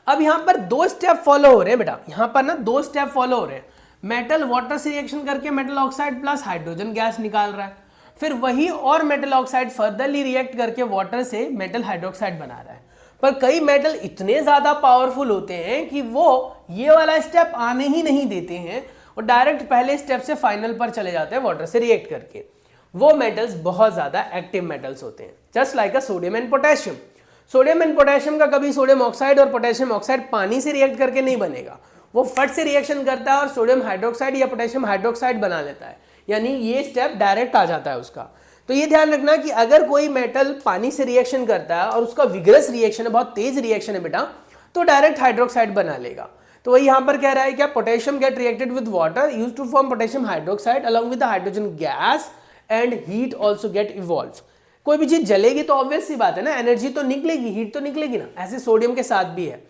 Speaker 1: अब यहां पर दो स्टेप फॉलो हो रहे हैं बेटा, यहां पर ना दो स्टेप फॉलो हो रहे हैं। मेटल वाटर से रिएक्शन करके metal oxide plus hydrogen gas निकाल रहा है, फिर वही और मेटल ऑक्साइड फर्दरली रिएक्ट करके वाटर से मेटल हाइड्रोक्साइड बना रहा है। पर कई मेटल इतने ज्यादा पावरफुल होते हैं कि वो ये वाला स्टेप आने ही नहीं देते हैं और डायरेक्ट पहले स्टेप से फाइनल पर चले जाते हैं वाटर से रिएक्ट करके। वो मेटल्स बहुत ज्यादा एक्टिव मेटल्स होते हैं, just like a sodium and potassium. Sodium and potassium का कभी सोडियम ऑक्साइड और पोटेशियम ऑक्साइड पानी से रिएक्ट करके नहीं बनेगा, वो फट से रिएक्शन करता है और सोडियम हाइड्रोक्साइड या पोटेशियम हाइड्रोक्साइड बना लेता है, यानी ये स्टेप डायरेक्ट आ जाता है उसका। तो ये ध्यान रखना कि अगर कोई मेटल पानी से रिएक्शन करता है और उसका विग्रस रिएक्शन है, बहुत तेज रिएक्शन है बेटा, तो डायरेक्ट हाइड्रोक्साइड बना लेगा। तो वही यहां पर कह रहा है क्या, potassium get reacted with water used to form potassium hydroxide along with the hydrogen gas and heat also get evolve. कोई भी चीज जलेगी तो ऑब्वियस सी बात है ना, एनर्जी तो निकलेगी, हीट तो निकलेगी ना। ऐसे सोडियम के साथ भी है।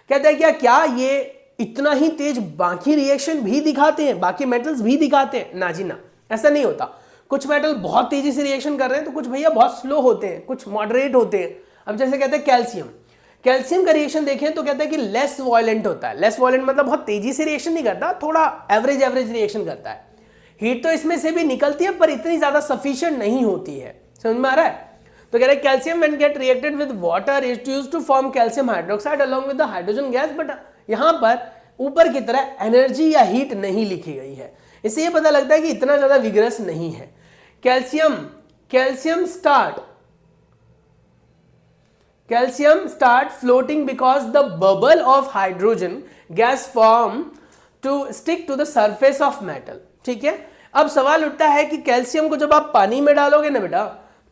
Speaker 1: कहता है क्या ये इतना ही तेज बाकी रिएक्शन भी दिखाते हैं, बाकी मेटल्स भी दिखाते हैं? ना जी ना, ऐसा नहीं होता। कुछ मेटल बहुत तेजी से रिएक्शन कर रहे हैं तो कुछ भैया बहुत स्लो होते हैं, कुछ मॉडरेट होते हैं। अब जैसे कहते हैं कैल्शियम का रिएक्शन देखें तो कहता है कि लेस वॉयलेंट होता है। लेस वॉयलेंट मतलब बहुत तेजी से रिएक्शन नहीं करता, थोड़ा एवरेज रिएक्शन करता है। हीट तो इसमें से भी निकलती है पर इतनी ज्यादा सफिशिएंट नहीं होती है। समझ में आ रहा है? तो कह रहे हैं calcium when get reacted with water is used to form calcium hydroxide along with the hydrogen gas, but यहां पर ऊपर की तरह एनर्जी या हीट नहीं लिखी गई है। इससे ये पता लगता है कि इतना ज्यादा विग्रस नहीं है। Calcium start floating because the bubble of hydrogen gas form to stick to the surface of metal. ठीक है, अब सवाल उठता है कि कैल्शियम को जब आप पानी में डालोगे ना बेटा,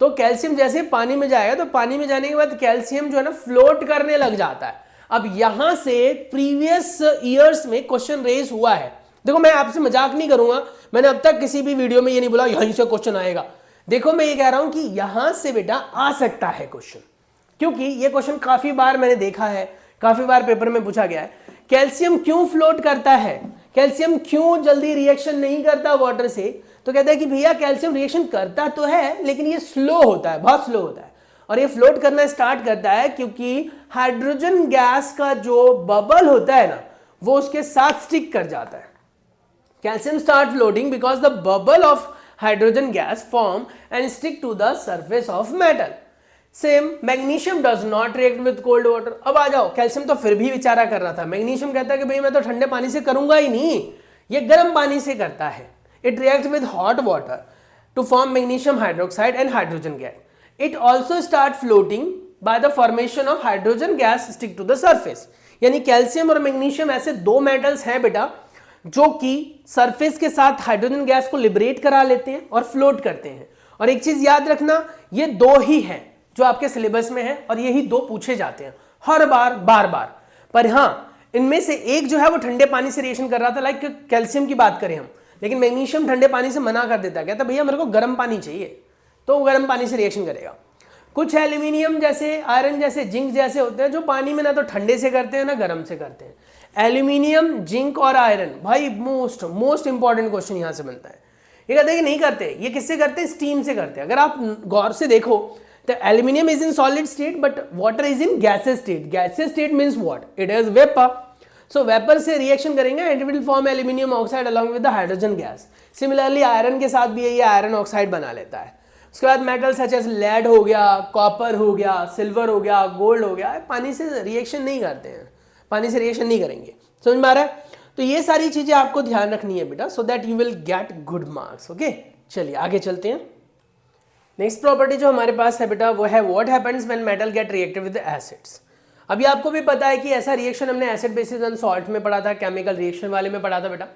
Speaker 1: तो कैल्शियम जैसे पानी में जाएगा तो पानी में जाने के बाद कैल्शियम जो है ना फ्लोट करने लग जाता है। अब यहां से प्रीवियस ईयर्स में क्वेश्चन रेज हुआ है। देखो मैं आपसे मजाक नहीं करूंगा, मैंने अब तक किसी भी वीडियो में ये नहीं बोला यहीं से क्वेश्चन आएगा। देखो मैं ये कह रहा हूं कि यहां से बेटा आ सकता है क्वेश्चन, क्योंकि ये क्वेश्चन काफी बार मैंने देखा है, काफी बार पेपर में पूछा गया है। कैल्शियम क्यों फ्लोट करता है, कैल्शियम क्यों जल्दी रिएक्शन नहीं करता वाटर से? तो कहता है कि भैया कैल्शियम रिएक्शन करता तो है लेकिन ये स्लो होता है, बहुत स्लो होता है। और ये फ्लोट करना स्टार्ट करता है क्योंकि हाइड्रोजन गैस का जो बबल होता है ना, वो उसके साथ स्टिक कर जाता है। Calcium start floating because the bubble of hydrogen gas form and stick to the surface of metal. Same magnesium does not react with cold water. अब आ जाओ, कैल्शियम तो फिर भी विचारा कर रहा था। मैग्नीशियम कहता है कि भाई मैं तो ठंडे पानी से करूंगा ही नहीं, ये गर्म पानी से करता है। It react with hot water to form magnesium hydroxide and hydrogen gas. It also start floating by the formation of hydrogen gas stick to the surface. यानी कैल्शियम और मैग्नीशियम ऐसे दो मेटल्स हैं बेटा जो कि सरफेस के साथ हाइड्रोजन गैस को लिबरेट करा लेते हैं और फ्लोट करते हैं। और एक चीज याद रखना, ये दो ही हैं जो आपके सिलेबस में है और यही दो पूछे जाते हैं हर बार बार बार। पर हाँ, इनमें से एक जो है वो ठंडे पानी से रिएक्शन कर रहा था, लाइक कैल्शियम की बात करें हम, लेकिन मैग्नीशियम ठंडे पानी से मना कर देता है, कहता भैया मेरे को गर्म पानी चाहिए, तो वो गर्म पानी से रिएक्शन करेगा। कुछ एल्यूमिनियम जैसे, आयरन जैसे, जिंक जैसे होते हैं जो पानी में ना तो ठंडे से करते हैं ना गर्म से करते हैं। एल्यूमिनियम, जिंक और आयरन, भाई मोस्ट इंपॉर्टेंट क्वेश्चन यहां से बनता है। ये कहते हैं कि नहीं करते, ये किससे करते हैं? स्टीम से करते हैं। अगर आप गौर से देखो तो aluminium is in solid state but water is in gases state. Gases state means what? It is vapour. So vapour से रिएक्शन करेंगे and it will form aluminium oxide along with the hydrogen gas. Similarly iron के साथ भी ये iron oxide बना लेता है। उसके बाद मेटल सच एज लेड हो गया, कॉपर हो गया, सिल्वर हो गया, गोल्ड हो गया, पानी से रिएक्शन नहीं करते हैं, पानी से रिएक्शन नहीं करेंगे। समझ में आ रहा है? तो ये सारी चीजें आपको ध्यान रखनी है बेटा, so that you will get good marks. Okay, चलिए आगे चलते हैं। नेक्स्ट प्रॉपर्टी जो हमारे पास है बेटा वो है what happens when metal get reacted with acids. अभी आपको भी पता है कि ऐसा रिएक्शन हमने एसिड बेसिस एंड सॉल्ट में पढ़ा था, केमिकल रिएक्शन वाले में पढ़ा था बेटा।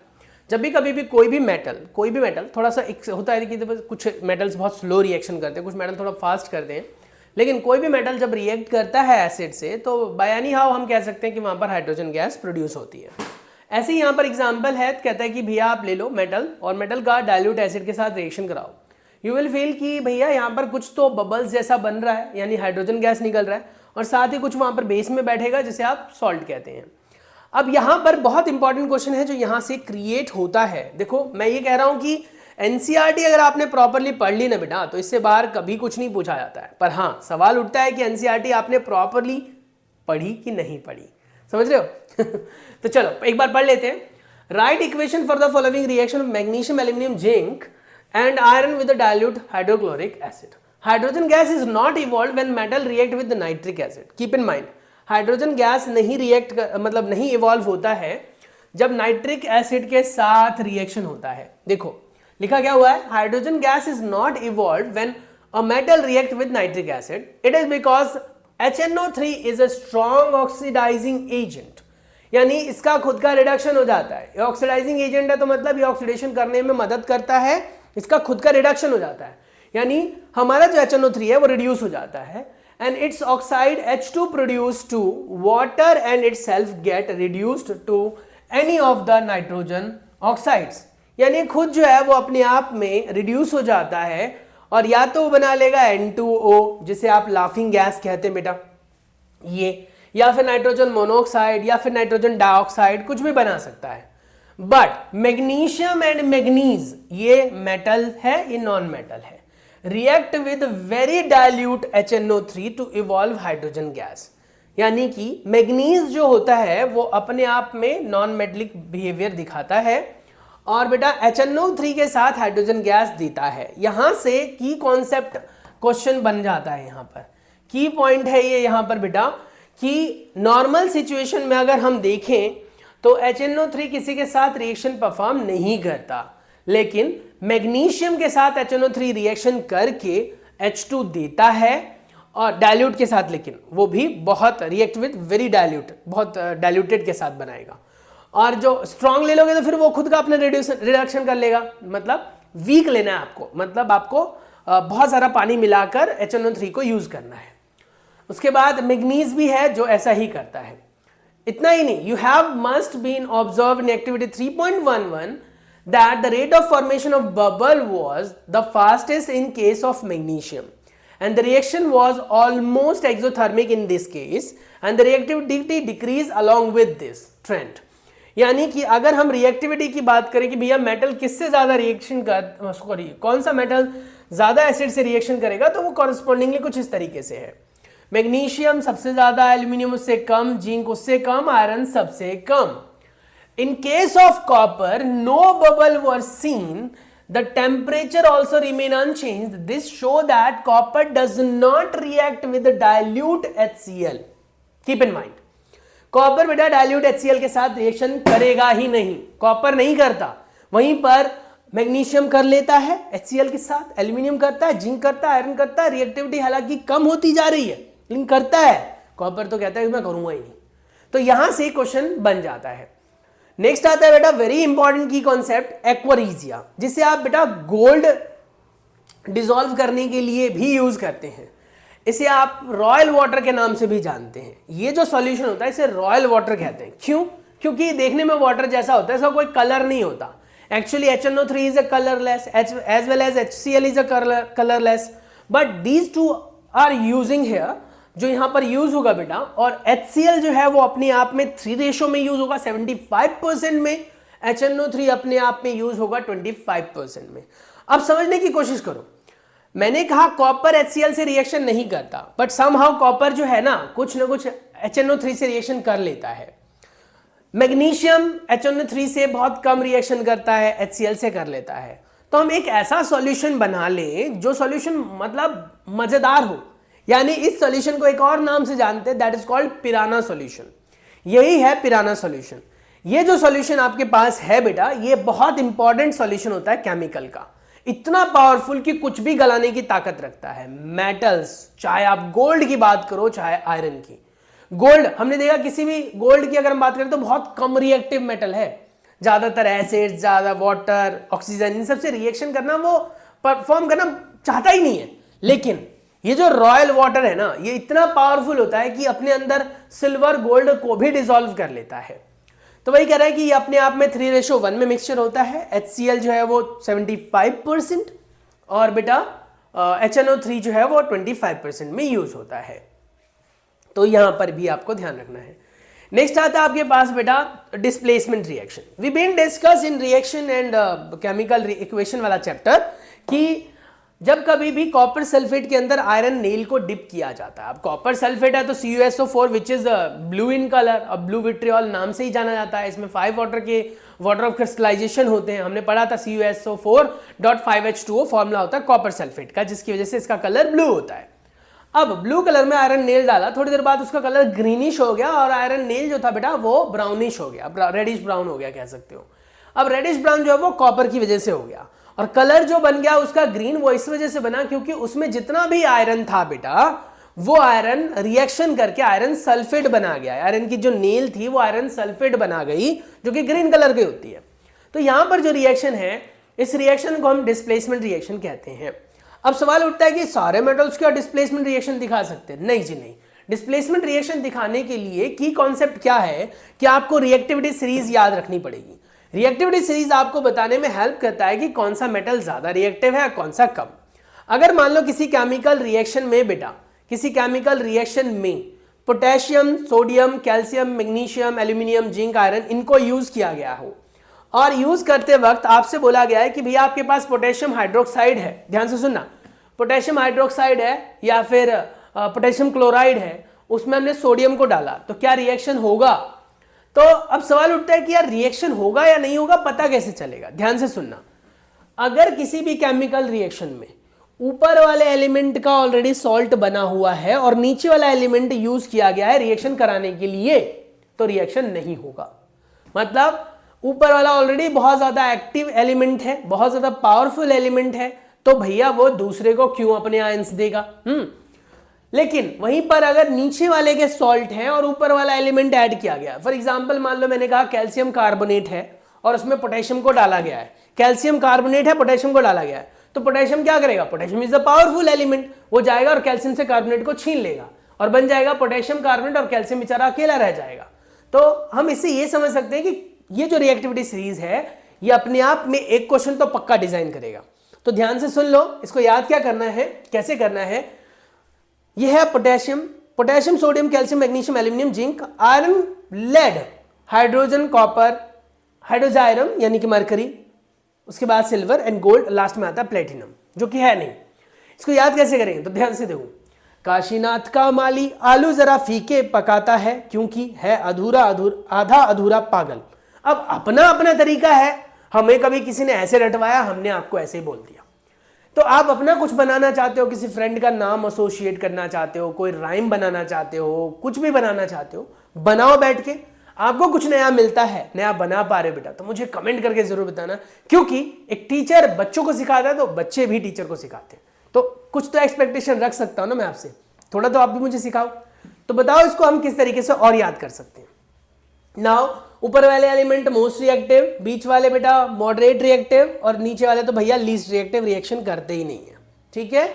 Speaker 1: जब भी कभी भी कोई भी मेटल थोड़ा सा होता है कि कुछ मेटल्स बहुत स्लो रिएक्शन करते हैं, कुछ मेटल थोड़ा फास्ट करते हैं, लेकिन कोई भी मेटल जब रिएक्ट करता है एसिड से तो बाय एनी हाउ हम कह सकते हैं कि वहां पर हाइड्रोजन गैस प्रोड्यूस होती है। ऐसे ही यहाँ पर एग्जाम्पल है, कहता है कि भैया आप ले लो मेटल और मेटल का डाइल्यूट एसिड के साथ रिएक्शन कराओ। यू विल फील कि भैया यहाँ पर कुछ तो बबल्स जैसा बन रहा है, यानी हाइड्रोजन गैस निकल रहा है, और साथ ही कुछ वहां पर बेस में बैठेगा जिसे आप सॉल्ट कहते हैं। अब यहाँ पर बहुत इंपॉर्टेंट क्वेश्चन है जो यहाँ से क्रिएट होता है। देखो मैं ये कह रहा हूँ कि एनसीईआरटी अगर आपने प्रॉपरली पढ़ ली ना बेटा तो इससे बाहर कभी कुछ नहीं पूछा जाता है। पर हाँ, सवाल उठता है कि एनसीईआरटी आपने प्रॉपरली पढ़ी कि नहीं पढ़ी। समझ रहे हो? तो चलो एक बार पढ़ लेते हैं। Right equation for the following reaction of magnesium, aluminium, zinc and iron with the dilute hydrochloric acid. Hydrogen gas is not evolved when metal react with the nitric acid. Keep in mind, hydrogen gas नहीं react मतलब नहीं evolve होता है जब nitric acid के साथ reaction होता है। देखो लिखा क्या हुआ है, hydrogen gas is not evolve when a metal react with nitric acid. It is because HNO3 is a strong oxidising agent, यानी इसका खुद का रिडक्शन हो जाता है। ऑक्सीडाइजिंग एजेंट है तो मतलब ये ऑक्सीडेशन करने में मदद करता है, इसका खुद का रिडक्शन हो जाता है। यानी हमारा जो HNO3 है वो रिड्यूस हो जाता है and its oxide H2 produced to water and itself get reduced to any of the nitrogen oxides। यानी खुद जो है वो अपने आप में रिड्यूस हो जाता है और या तो बना लेगा N2O जिसे आप लाफिंग गैस कहते हैं बेटा ये, या फिर नाइट्रोजन मोनोऑक्साइड या फिर नाइट्रोजन डाइऑक्साइड, कुछ भी बना सकता है। बट मैग्नीशियम एंड मैग्नीज ये मेटल है, ये नॉन मेटल है, react with very dilute HNO3 to evolve hydrogen gas. यानी कि मैग्नीज जो होता है वो अपने आप में नॉन मेटलिक बिहेवियर दिखाता है और बेटा HNO3 के साथ हाइड्रोजन गैस देता है। यहां से की कॉन्सेप्ट क्वेश्चन बन जाता है, यहां पर की पॉइंट है ये यहां पर बेटा कि नॉर्मल सिचुएशन में अगर हम देखें तो HNO3 किसी के साथ रिएक्शन परफॉर्म नहीं करता, लेकिन मैग्नीशियम के साथ HNO3 रिएक्शन करके H2 देता है और डाइल्यूट के साथ, लेकिन वो भी बहुत रिएक्ट विद वेरी डाइल्यूट, बहुत डाइल्यूटेड के साथ बनाएगा। और जो स्ट्रॉन्ग ले लोगे तो फिर वो खुद का अपना रिडक्शन कर लेगा, मतलब वीक लेना है आपको, मतलब आपको बहुत सारा पानी मिलाकर HNO3 को यूज करना है। उसके बाद मैग्नीज भी है जो ऐसा ही करता है। इतना ही नहीं, you have must been observe in activity 3.11 that the rate of formation of bubble was the fastest in case of magnesium and the reaction was almost exothermic in this case and the reactivity decreased along with this trend। यानी कि अगर हम reactivity की बात करें कि भैया metal किससे ज्यादा रिएक्शन कर, सॉरी कौन सा मेटल ज्यादा एसिड से रिएक्शन करेगा, तो वो कॉरेस्पॉन्डिंगली कुछ इस तरीके से है। मैग्नीशियम सबसे ज्यादा, एल्यूमिनियम उससे कम, जिंक उससे कम, आयरन सबसे कम। In case of copper, no bubble were seen. The temperature also remain unchanged. This show that copper does not react with the dilute HCl. Keep in mind, copper बेटा dilute HCl के साथ reaction करेगा ही नहीं, copper नहीं करता। वहीं पर magnesium कर लेता है HCl के साथ, एल्यूमिनियम करता है, जिंक करता है, आयरन करता है। रिएक्टिविटी हालांकि कम होती जा रही है लेकिन करता है। कॉपर तो कहता है कि मैं करूंगा ही नहीं। तो यहां से क्वेश्चन बन जाता है। नेक्स्ट आता है बेटा वेरी इंपॉर्टेंट की कॉन्सेप्ट एक्वारीजिया, जिसे आप बेटा गोल्ड डिसॉल्व करने के लिए भी यूज करते हैं। इसे आप रॉयल वाटर के नाम से भी जानते हैं। ये जो सॉल्यूशन होता है इसे रॉयल वाटर कहते हैं। क्यों? क्योंकि देखने में वाटर जैसा होता है, इसका कोई कलर नहीं होता। Actually HNO3 is a colourless as well as HCl is a colorless, but these two are using here। जो यहां पर यूज होगा बेटा, और HCl जो है वो अपने आप में 3 रेशो में यूज होगा 75% में, HNO3 अपने आप में यूज होगा 25% में। अब समझने की कोशिश करो, मैंने कहा कॉपर HCl से रिएक्शन नहीं करता, बट समहाउ कॉपर जो है ना कुछ HNO3 से रिएक्शन कर लेता है। मैग्नीशियम HNO3 से बहुत कम रिएक्शन करता है, HCl से कर लेता है। तो हम एक ऐसा सॉल्यूशन बना लें जो सॉल्यूशन मतलब मजेदार हो, यानी इस सॉल्यूशन को एक और नाम से जानते हैं, दैट इज कॉल्ड पिराना सॉल्यूशन। यही है पिराना सॉल्यूशन। ये जो सॉल्यूशन आपके पास है बेटा, ये बहुत इंपॉर्टेंट सॉल्यूशन होता है केमिकल का, इतना पावरफुल कि कुछ भी गलाने की ताकत रखता है। मेटल्स, चाहे आप गोल्ड की बात करो चाहे आयरन की। गोल्ड हमने देखा, किसी भी गोल्ड की अगर हम बात करें तो बहुत कम रिएक्टिव मेटल है। ज्यादातर एसिड, ज्यादा वाटर, ऑक्सीजन, इन सबसे रिएक्शन करना वो परफॉर्म करना चाहता ही नहीं है। लेकिन ये जो रॉयल वाटर है ना, ये इतना पावरफुल होता है कि अपने अंदर सिल्वर गोल्ड को भी डिसॉल्व कर लेता है। तो वही कह रहा है कि ये अपने आप में 3:1 में मिक्सचर होता है। HCl जो है वो 75% और बेटा HNO3 जो है वो 25% में यूज होता है। तो यहां पर भी आपको ध्यान रखना है। नेक्स्ट आता है आपके पास बेटा displacement reaction. We been discuss in reaction and chemical equation वाला चैप्टर कि जब कभी भी कॉपर सल्फेट के अंदर आयरन नेल को डिप किया जाता है। अब कॉपर सल्फेट है तो CuSO4 which is blue in colour, और ब्लू विट्रियोल नाम से ही जाना जाता है। इसमें 5 वाटर ऑफ क्रिस्टलाइजेशन होते हैं। हमने पढ़ा था CuSO4.5H2O फॉर्मूला होता है कॉपर सल्फेट का, जिसकी वजह से इसका कलर ब्लू होता है। अब ब्लू कलर में आयरन नेल डाला, थोड़ी देर बाद उसका कलर ग्रीनिश हो गया और आयरन नेल जो था बेटा वो ब्राउनिश हो गया, रेडिश ब्राउन हो गया कह सकते हो। अब रेडिश ब्राउन जो है वो कॉपर की वजह से हो गया, और कलर जो बन गया उसका ग्रीन वो इस वजह से बना क्योंकि उसमें जितना भी आयरन था बेटा वो आयरन रिएक्शन करके आयरन सल्फेट बना गया। आयरन की जो नेल थी वो आयरन सल्फेट बना गई जो कि ग्रीन कलर की होती है। तो यहां पर जो रिएक्शन है, इस रिएक्शन को हम डिस्प्लेसमेंट रिएक्शन कहते हैं। अब सवाल उठता है कि सारे मेटल्स क्या डिस्प्लेसमेंट रिएक्शन दिखा सकते हैं? नहीं जी नहीं। डिस्प्लेसमेंट रिएक्शन दिखाने के लिए की कॉन्सेप्ट क्या है कि आपको रिएक्टिविटी सीरीज याद रखनी पड़ेगी। रिएक्टिविटी सीरीज आपको बताने में हेल्प करता है कि कौन सा मेटल ज्यादा रिएक्टिव है, कौन सा कम। अगर मान लो किसी केमिकल रिएक्शन में बेटा, किसी केमिकल रिएक्शन में potassium, sodium, calcium, magnesium, aluminium, zinc, iron इनको यूज किया गया हो और यूज करते वक्त आपसे बोला गया है कि भैया आपके पास पोटेशियम हाइड्रोक्साइड है, ध्यान से सुनना, पोटेशियम हाइड्रोक्साइड है या फिर पोटेशियम क्लोराइड है, उसमें हमने सोडियम को डाला, तो क्या रिएक्शन होगा? तो अब सवाल उठता है कि यार रिएक्शन होगा या नहीं होगा, पता कैसे चलेगा? ध्यान से सुनना, अगर किसी भी केमिकल रिएक्शन में ऊपर वाले एलिमेंट का ऑलरेडी सॉल्ट बना हुआ है और नीचे वाला एलिमेंट यूज किया गया है रिएक्शन कराने के लिए, तो रिएक्शन नहीं होगा। मतलब ऊपर वाला ऑलरेडी बहुत ज्यादा एक्टिव एलिमेंट है, बहुत ज्यादा पावरफुल एलिमेंट है, तो भैया वो दूसरे को क्यों अपने आयंस देगा? लेकिन वहीं पर अगर नीचे वाले के सॉल्ट है और ऊपर वाला एलिमेंट ऐड किया गया, फॉर एग्जांपल मान लो मैंने कहा कैल्शियम कार्बोनेट है और उसमें पोटेशियम को डाला गया है, कैल्शियम कार्बोनेट है, पोटेशियम को डाला गया है, तो पोटेशियम क्या करेगा? Potassium is the powerful element, वो जाएगा और कैल्शियम से कार्बोनेट को छीन लेगा और बन जाएगा पोटेशियम कार्बोनेट और कैल्शियम बेचारा अकेला रह जाएगा। तो हम इससे ये समझ सकते हैं कि ये जो रिएक्टिविटी सीरीज है ये अपने आप में एक क्वेश्चन तो पक्का डिजाइन करेगा। तो ध्यान से सुन लो, इसको याद क्या करना है, कैसे करना है। यह है potassium, potassium, sodium, calcium, magnesium, aluminium, zinc, iron, lead, hydrogen, copper, hydrargyrum यानी कि मरकरी, उसके बाद सिल्वर एंड गोल्ड, लास्ट में आता है प्लेटिनम, जो कि है नहीं। इसको याद कैसे करेंगे? तो ध्यान से देखो, काशीनाथ का माली आलू जरा फीके पकाता है क्योंकि है आधा अधूरा पागल। अब अपना अपना तरीका है, हमें कभी किसी ने ऐसे रटवाया, हमने आपको ऐसे ही बोल दिया। तो आप अपना कुछ बनाना चाहते हो, किसी फ्रेंड का नाम एसोसिएट करना चाहते हो, कोई राइम बनाना चाहते हो, कुछ भी बनाना चाहते हो, बनाओ बैठ के। आपको कुछ नया मिलता है, नया बना पा रहे बेटा, तो मुझे कमेंट करके जरूर बताना, क्योंकि एक टीचर बच्चों को सिखाता है तो बच्चे भी टीचर को सिखाते हैं। तो कुछ तो एक्सपेक्टेशन रख सकता हूं ना मैं आपसे, थोड़ा तो आप भी मुझे सिखाओ। तो बताओ इसको हम किस तरीके से और याद कर सकते हैं। नाउ ऊपर वाले एलिमेंट मोस्ट रिएक्टिव, बीच वाले बेटा मॉडरेट रिएक्टिव और नीचे वाले तो भैया लीस्ट रिएक्टिव, रिएक्शन करते ही नहीं है। ठीक है,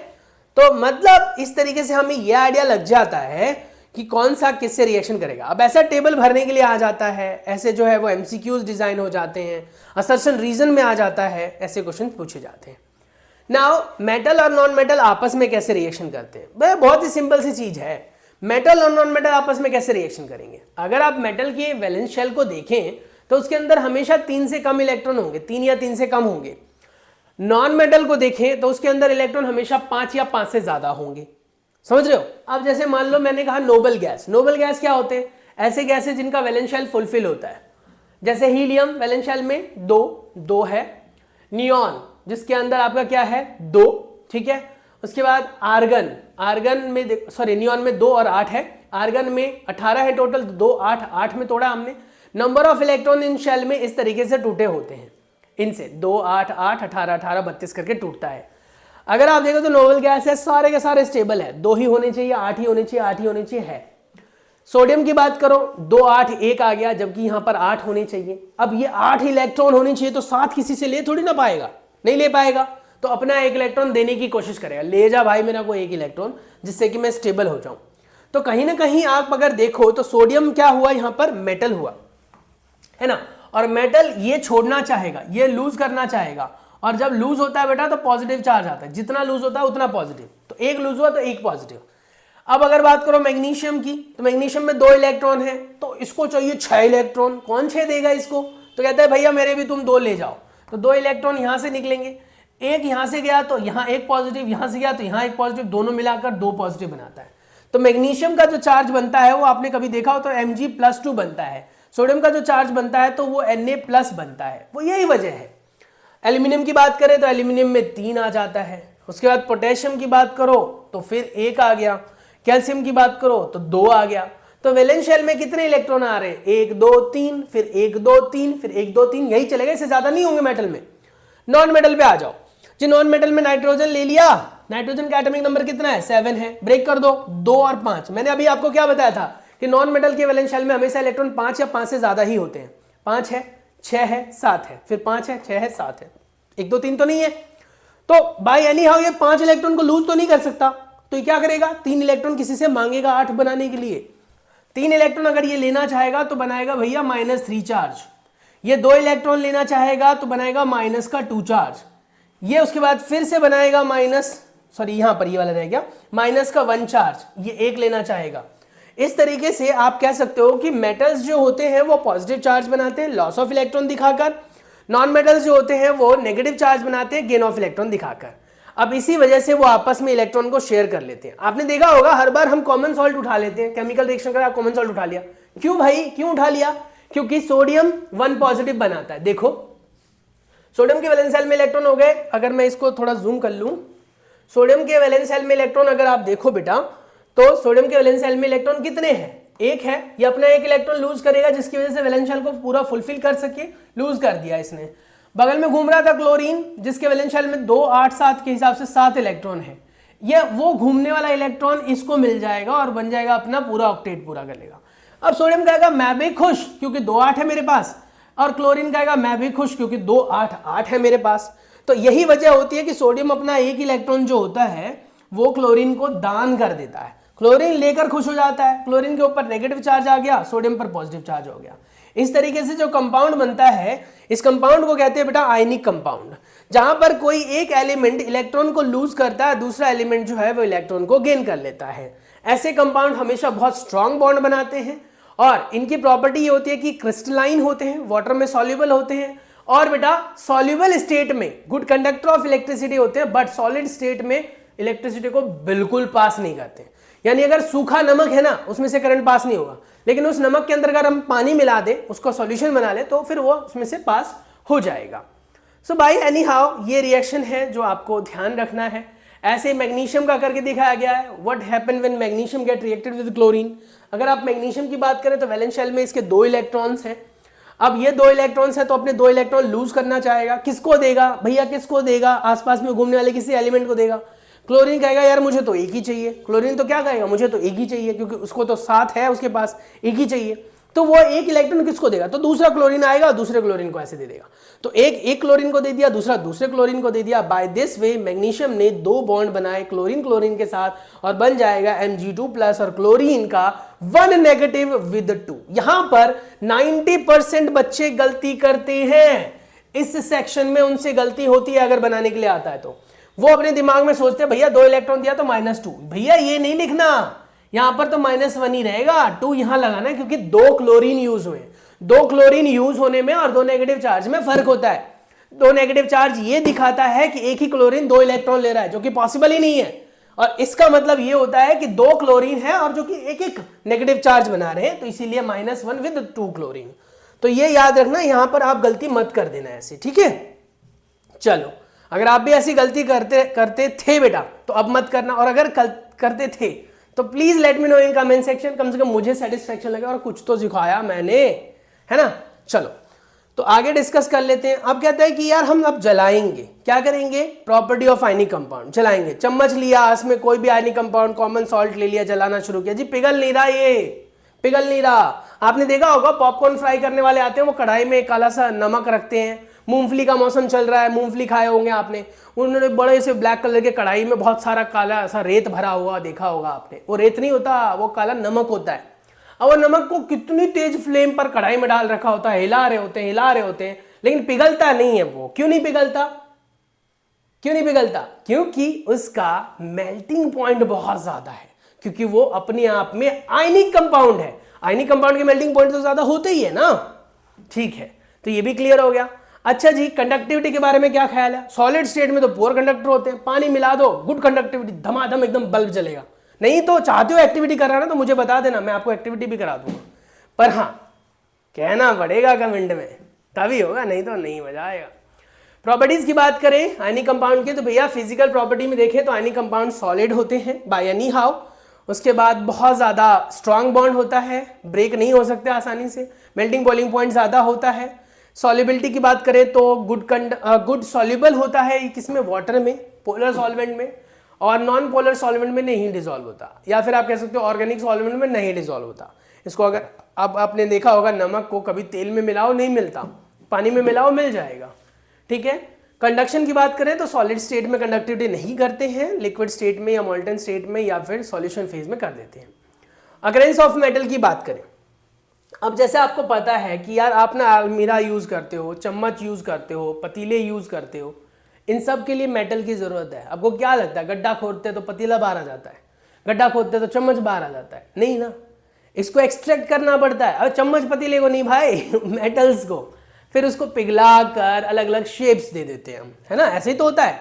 Speaker 1: तो मतलब इस तरीके से हमें यह आइडिया लग जाता है कि कौन सा किससे रिएक्शन करेगा। अब ऐसा टेबल भरने के लिए आ जाता है, ऐसे जो है वो एमसीक्यूज डिजाइन हो जाते हैं, असर्शन रीजन में आ जाता है, ऐसे क्वेश्चन पूछे जाते हैं। नाउ मेटल और नॉन मेटल आपस में कैसे रिएक्शन करते हैं? भाई बहुत ही सिंपल सी चीज है, मेटल और नॉन मेटल आपस में कैसे रिएक्शन करेंगे। अगर आप मेटल के वैलेंस शेल को देखें तो उसके अंदर हमेशा 3 से कम इलेक्ट्रॉन होंगे, 3 या 3 से कम होंगे। नॉन मेटल को देखें तो उसके अंदर इलेक्ट्रॉन हमेशा 5 या 5 से ज्यादा होंगे। समझ रहे हो? अब जैसे मान लो मैंने कहा नोबल गैस, नोबल गैस क्या होते हैं? ऐसे गैस है जिनका वैलेंस शेल फुलफिल होता है। जैसे हीलियम वैलेंस शेल में 2 है, नियॉन जिसके अंदर आपका क्या है 2, ठीक है। उसके बाद आर्गन, आर्गन में सॉरी नियॉन में 2 और 8 है, आर्गन में 18 है टोटल, 2 8 8 में तोड़ा हमने। Number of electron in shell में इस तरीके से टूटे होते हैं, इनसे 2 8 8 18 18 32 करके टूटता है। अगर आप देखो तो नोबल गैस है, सारे के सारे स्टेबल है, 2 ही होने चाहिए, 8 ही होने चाहिए, 8 ही होने चाहिए है। सोडियम की बात करो 2 8 1 आ गया, जबकि यहां पर 8 होने चाहिए। अब ये 8 इलेक्ट्रॉन होने चाहिए तो 7 किसी से ले थोड़ी ना पाएगा, नहीं ले पाएगा, तो अपना 1 इलेक्ट्रॉन देने की कोशिश करेगा, ले जा भाई मेरा को 1 इलेक्ट्रॉन, जिससे कि मैं स्टेबल हो जाऊं। तो कहीं ना कहीं आप अगर देखो तो सोडियम क्या हुआ, यहां पर मेटल हुआ है ना, और मेटल ये छोड़ना चाहेगा, ये लूज करना चाहेगा, और जब लूज होता है बेटा तो पॉजिटिव चार्ज आता है, जितना लूज होता है उतना पॉजिटिव, तो 1 लूज हुआ तो 1 पॉजिटिव। अब अगर बात करो मैग्नीशियम की, तो मैग्नीशियम में 2 इलेक्ट्रॉन है, तो इसको चाहिए 6 इलेक्ट्रॉन, कौन 6 देगा इसको? तो कहता है भैया मेरे भी तुम 2 ले जाओ, तो 2 इलेक्ट्रॉन यहां से निकलेंगे, 1 यहां से गया तो यहां 1 पॉजिटिव, यहां से गया तो यहां 1 पॉजिटिव, दोनों मिलाकर 2 पॉजिटिव बनाता है। तो मैग्नीशियम का जो चार्ज बनता है वो आपने कभी देखा हो तो Mg+2 बनता है, सोडियम का जो चार्ज बनता है तो वो Na+ बनता है, वो यही वजह है। एल्यूमिनियम की बात करें तो एल्यूमिनियम में 3 आ जाता है, उसके बाद पोटेशियम की बात करो तो फिर 1 आ गया, कैल्शियम की बात करो तो 2 आ गया। तो वैलेंस शेल में कितने इलेक्ट्रॉन आ रहे हैं? 1 2 3, फिर 1 2 3, फिर 1 2 3, यही चलेगा, इससे ज्यादा नहीं होंगे मेटल में। नॉन मेटल पे आ जाओ जी, नॉन मेटल में नाइट्रोजन ले लिया, नाइट्रोजन का एटॉमिक नंबर कितना है? 7 है, ब्रेक कर दो, 2 और 5। मैंने अभी आपको क्या बताया था कि नॉन मेटल के वैलेंस शेल में हमेशा इलेक्ट्रॉन 5 या 5 से ज्यादा ही होते हैं। 5 है, 6 है, 7 है, फिर 5 है, 6 है, 7 है, 1 2 3 तो नहीं है। तो बाय एनी हाउ ये 5 इलेक्ट्रॉन को लूज तो नहीं कर सकता, तो ये क्या करेगा, 3 इलेक्ट्रॉन किसी से मांगेगा 8 बनाने के लिए। 3 इलेक्ट्रॉन अगर ये लेना चाहेगा तो बनाएगा भैया -3 चार्ज। ये 2 इलेक्ट्रॉन लेना चाहेगा तो बनाएगा -2 चार्ज। ये उसके बाद फिर से बनाएगा यहां पर ये वाला रह गया -1 चार्ज, ये 1 लेना चाहेगा। इस तरीके से आप कह सकते हो कि मेटल्स जो होते हैं वो पॉजिटिव चार्ज बनाते हैं लॉस ऑफ इलेक्ट्रॉन दिखाकर, नॉन मेटल्स जो होते हैं वो नेगेटिव चार्ज बनाते हैं गेन ऑफ इलेक्ट्रॉन दिखाकर। अब इसी वजह से वो आपस में इलेक्ट्रॉन को शेयर कर लेते हैं। आपने देखा होगा हर बार हम कॉमन सॉल्ट उठा लेते हैं, केमिकल रिएक्शन कर कॉमन सॉल्ट उठा लिया। क्यों भाई, क्यों उठा लिया? क्योंकि सोडियम 1 पॉजिटिव बनाता है। देखो सोडियम के वैलेंस शेल में इलेक्ट्रॉन हो गए, अगर मैं इसको थोड़ा जूम कर लूं, सोडियम के वैलेंस शेल में इलेक्ट्रॉन अगर आप देखो बेटा, तो सोडियम के वैलेंस शेल में इलेक्ट्रॉन कितने हैं? 1 है। ये अपना 1 इलेक्ट्रॉन लूज करेगा जिसकी वजह से वैलेंस शेल को पूरा फुलफिल कर सके, लूज कर दिया इसने। बगल में घूम रहा था क्लोरीन, जिसके वैलेंस शेल में 2, 8, 7 के हिसाब से 7 इलेक्ट्रॉन है। ये वो घूमने वाला इलेक्ट्रॉन इसको मिल जाएगा और बन जाएगा अपना पूरा ऑक्टेट पूरा कर लेगा। अब सोडियम कहेगा मैं भी खुश क्योंकि 2, 8 है मेरे पास, और क्लोरीन कहेगा मैं भी खुश क्योंकि 2, 8, 8 है मेरे पास। तो यही वजह होती है कि सोडियम अपना 1 इलेक्ट्रॉन जो होता है वो क्लोरीन को दान कर देता है, क्लोरीन लेकर खुश हो जाता है। क्लोरीन के ऊपर नेगेटिव चार्ज आ गया, सोडियम पर पॉजिटिव चार्ज हो गया। इस तरीके से जो कंपाउंड बनता है, इस कंपाउंड को कहते हैं बेटा आयनिक कंपाउंड, जहां पर कोई एक एलिमेंट इलेक्ट्रॉन को लूज करता है, दूसरा एलिमेंट जो है वो इलेक्ट्रॉन को गेन कर लेता है। ऐसे कंपाउंड हमेशा बहुत स्ट्रॉन्ग बॉन्ड बनाते हैं और इनकी प्रॉपर्टी ये होती है कि क्रिस्टलाइन होते हैं, वाटर में सॉल्युबल होते हैं, और बेटा सॉल्युबल स्टेट में गुड कंडक्टर ऑफ इलेक्ट्रिसिटी होते हैं, बट सॉलिड स्टेट में इलेक्ट्रिसिटी को बिल्कुल पास नहीं करते। यानी अगर सूखा नमक है ना, उसमें से करंट पास नहीं होगा, लेकिन उस नमक के अंदर अगर हम पानी मिला दें, उसको सॉल्यूशन बना ले, तो फिर वो उसमें से पास हो जाएगा। सो बाय एनी हाउ ये रिएक्शन है जो आपको ध्यान रखना है। ऐसे मैग्नीशियम का करके दिखाया गया है, what happen when magnesium get reacted with chlorine. अगर आप मैग्नीशियम की बात करें तो वैलेंस शेल में इसके 2 इलेक्ट्रॉन्स हैं। अब ये 2 इलेक्ट्रॉन्स हैं तो अपने 2 इलेक्ट्रॉन लूज करना चाहेगा, किसको देगा भैया, किसको देगा? आसपास में घूमने वाले किसी एलिमेंट को देगा। क्लोरीन कहेगा यार मुझे तो 1 ही चाहिए। क्लोरीन तो क्या कहेगा, मुझे तो 1 ही चाहिए, क्योंकि उसको तो 7 है उसके पास, 1 ही चाहिए। तो वो 1 इलेक्ट्रॉन किसको देगा? तो दूसरा क्लोरीन आएगा, दूसरे क्लोरीन को ऐसे दे देगा। तो एक क्लोरीन को दे दिया, दूसरा दूसरे क्लोरीन को दे दिया। बाय दिस वे मैग्नीशियम ने 2 बॉन्ड बनाए क्लोरीन क्लोरीन के साथ, और बन जाएगा Mg2+ और क्लोरीन का 1 नेगेटिव विद 2। यहां पर 90% बच्चे गलती करते हैं। इस सेक्शन में उनसे गलती होती है अगर बनाने के लिए आता है तो। वो अपने दिमाग में सोचते हैं भैया 2 इलेक्ट्रॉन दिया तो -2, भैया ये नहीं लिखना, यहां पर तो -1 ही रहेगा, 2 यहां लगाना, क्योंकि 2 क्लोरीन यूज हुए। 2 क्लोरीन यूज होने में और 2 नेगेटिव चार्ज में फर्क होता है। 2 नेगेटिव चार्ज ये दिखाता है कि एक ही क्लोरीन 2 इलेक्ट्रॉन ले रहा है, जो कि पॉसिबल ही नहीं है। और इसका मतलब ये होता है कि 2 क्लोरीन है और जो कि एक नेगेटिव चार्ज बना रहे हैं, तो इसीलिए -1 विद 2 क्लोरीन। तो ये याद रखना, यहां पर आप गलती मत कर देना ऐसे, ठीक है। चलो, अगर आप भी ऐसी गलती करते थे बेटा तो अब मत करना, और अगर करते थे तो please let me know in comment section. कम से कम मुझे सेटिस्फेक्शन लगे और कुछ तो सिखाया मैंने, है ना। चलो तो आगे डिस्कस कर लेते हैं। अब कहते हैं कि यार हम अब जलाएंगे, क्या करेंगे? प्रॉपर्टी ऑफ आयनिक कंपाउंड जलाएंगे। चम्मच लिया, इसमें कोई भी आयनिक कंपाउंड, कॉमन सॉल्ट ले लिया, जलाना शुरू किया, जी पिघल नहीं रहा, ये पिघल नहीं रहा। आपने देखा होगा पॉपकॉर्न फ्राई करने वाले आते हैं, वो कढ़ाई में काला सा नमक रखते हैं। मूंगफली का मौसम चल रहा है, मूंगफली खाए होंगे आपने, उन्होंने बड़े से ब्लैक कलर के कढ़ाई में बहुत सारा काला सा रेत भरा हुआ देखा होगा आपने। वो रेत नहीं होता, वो काला नमक होता है। और वो नमक को कितनी तेज फ्लेम पर कढ़ाई में डाल रखा होता है, हिला रहे होते हैं, लेकिन पिघलता नहीं है वो। क्यों नहीं पिघलता? क्योंकि उसका मेल्टिंग पॉइंट बहुत ज्यादा है, क्योंकि वो अपने आप में आयनिक कंपाउंड है। आयनिक कंपाउंड के मेल्टिंग पॉइंट तो ज्यादा होते ही है ना, ठीक है। तो ये भी क्लियर हो गया। अच्छा जी, कंडक्टिविटी के बारे में क्या ख्याल है? सॉलिड स्टेट में तो पुअर कंडक्टर होते हैं, पानी मिला दो गुड कंडक्टिविटी, धमाधम एकदम बल्ब जलेगा। नहीं तो चाहते हो एक्टिविटी कर रहा ना तो मुझे बता देना, मैं आपको एक्टिविटी भी करा दूंगा, पर हाँ कहना पड़ेगा कमेंट में, तभी होगा, नहीं तो नहीं मजा आएगा। प्रॉपर्टीज की बात करें आयनिक कंपाउंड के, तो भैया फिजिकल प्रॉपर्टी में देखें तो आयनिक कंपाउंड सॉलिड होते हैं बाय एनी हाउ। उसके बाद बहुत ज्यादा स्ट्रॉन्ग बॉन्ड होता है, ब्रेक नहीं हो सकते आसानी से, मेल्टिंग बॉइलिंग पॉइंट ज्यादा होता है। सॉल्युबिलिटी की बात करें तो गुड सॉल्युबल होता है, किसमें? वाटर में, पोलर सॉल्वेंट में, और नॉन पोलर सॉल्वेंट में नहीं डिसॉल्व होता, या फिर आप कह सकते हो ऑर्गेनिक सॉल्वेंट में नहीं डिसॉल्व होता। इसको अगर अब आपने देखा होगा, नमक को कभी तेल में मिलाओ नहीं मिलता, पानी में मिलाओ मिल जाएगा, ठीक है। कंडक्शन की बात करें तो सॉलिड स्टेट में कंडक्टिविटी नहीं करते हैं, लिक्विड स्टेट में या मोल्टन स्टेट में या फिर सॉल्यूशन फेज में कर देते हैं। अकरेंस ऑफ मेटल की बात करें, अब जैसे आपको पता है कि यार आप ना अलमीरा यूज करते हो, चम्मच यूज करते हो, पतीले यूज करते हो, इन सब के लिए मेटल की जरूरत है। आपको क्या लगता है, गड्ढा खोदते तो पतीला बाहर आ जाता है, गड्ढा खोदते तो चम्मच बाहर आ जाता है? नहीं ना, इसको एक्सट्रैक्ट करना पड़ता है। अब चम्मच पतीले को नहीं भाई मेटल्स को, फिर उसको पिघला कर अलग अलग शेप्स दे देते हैं हम, है ना, ऐसे ही तो होता है।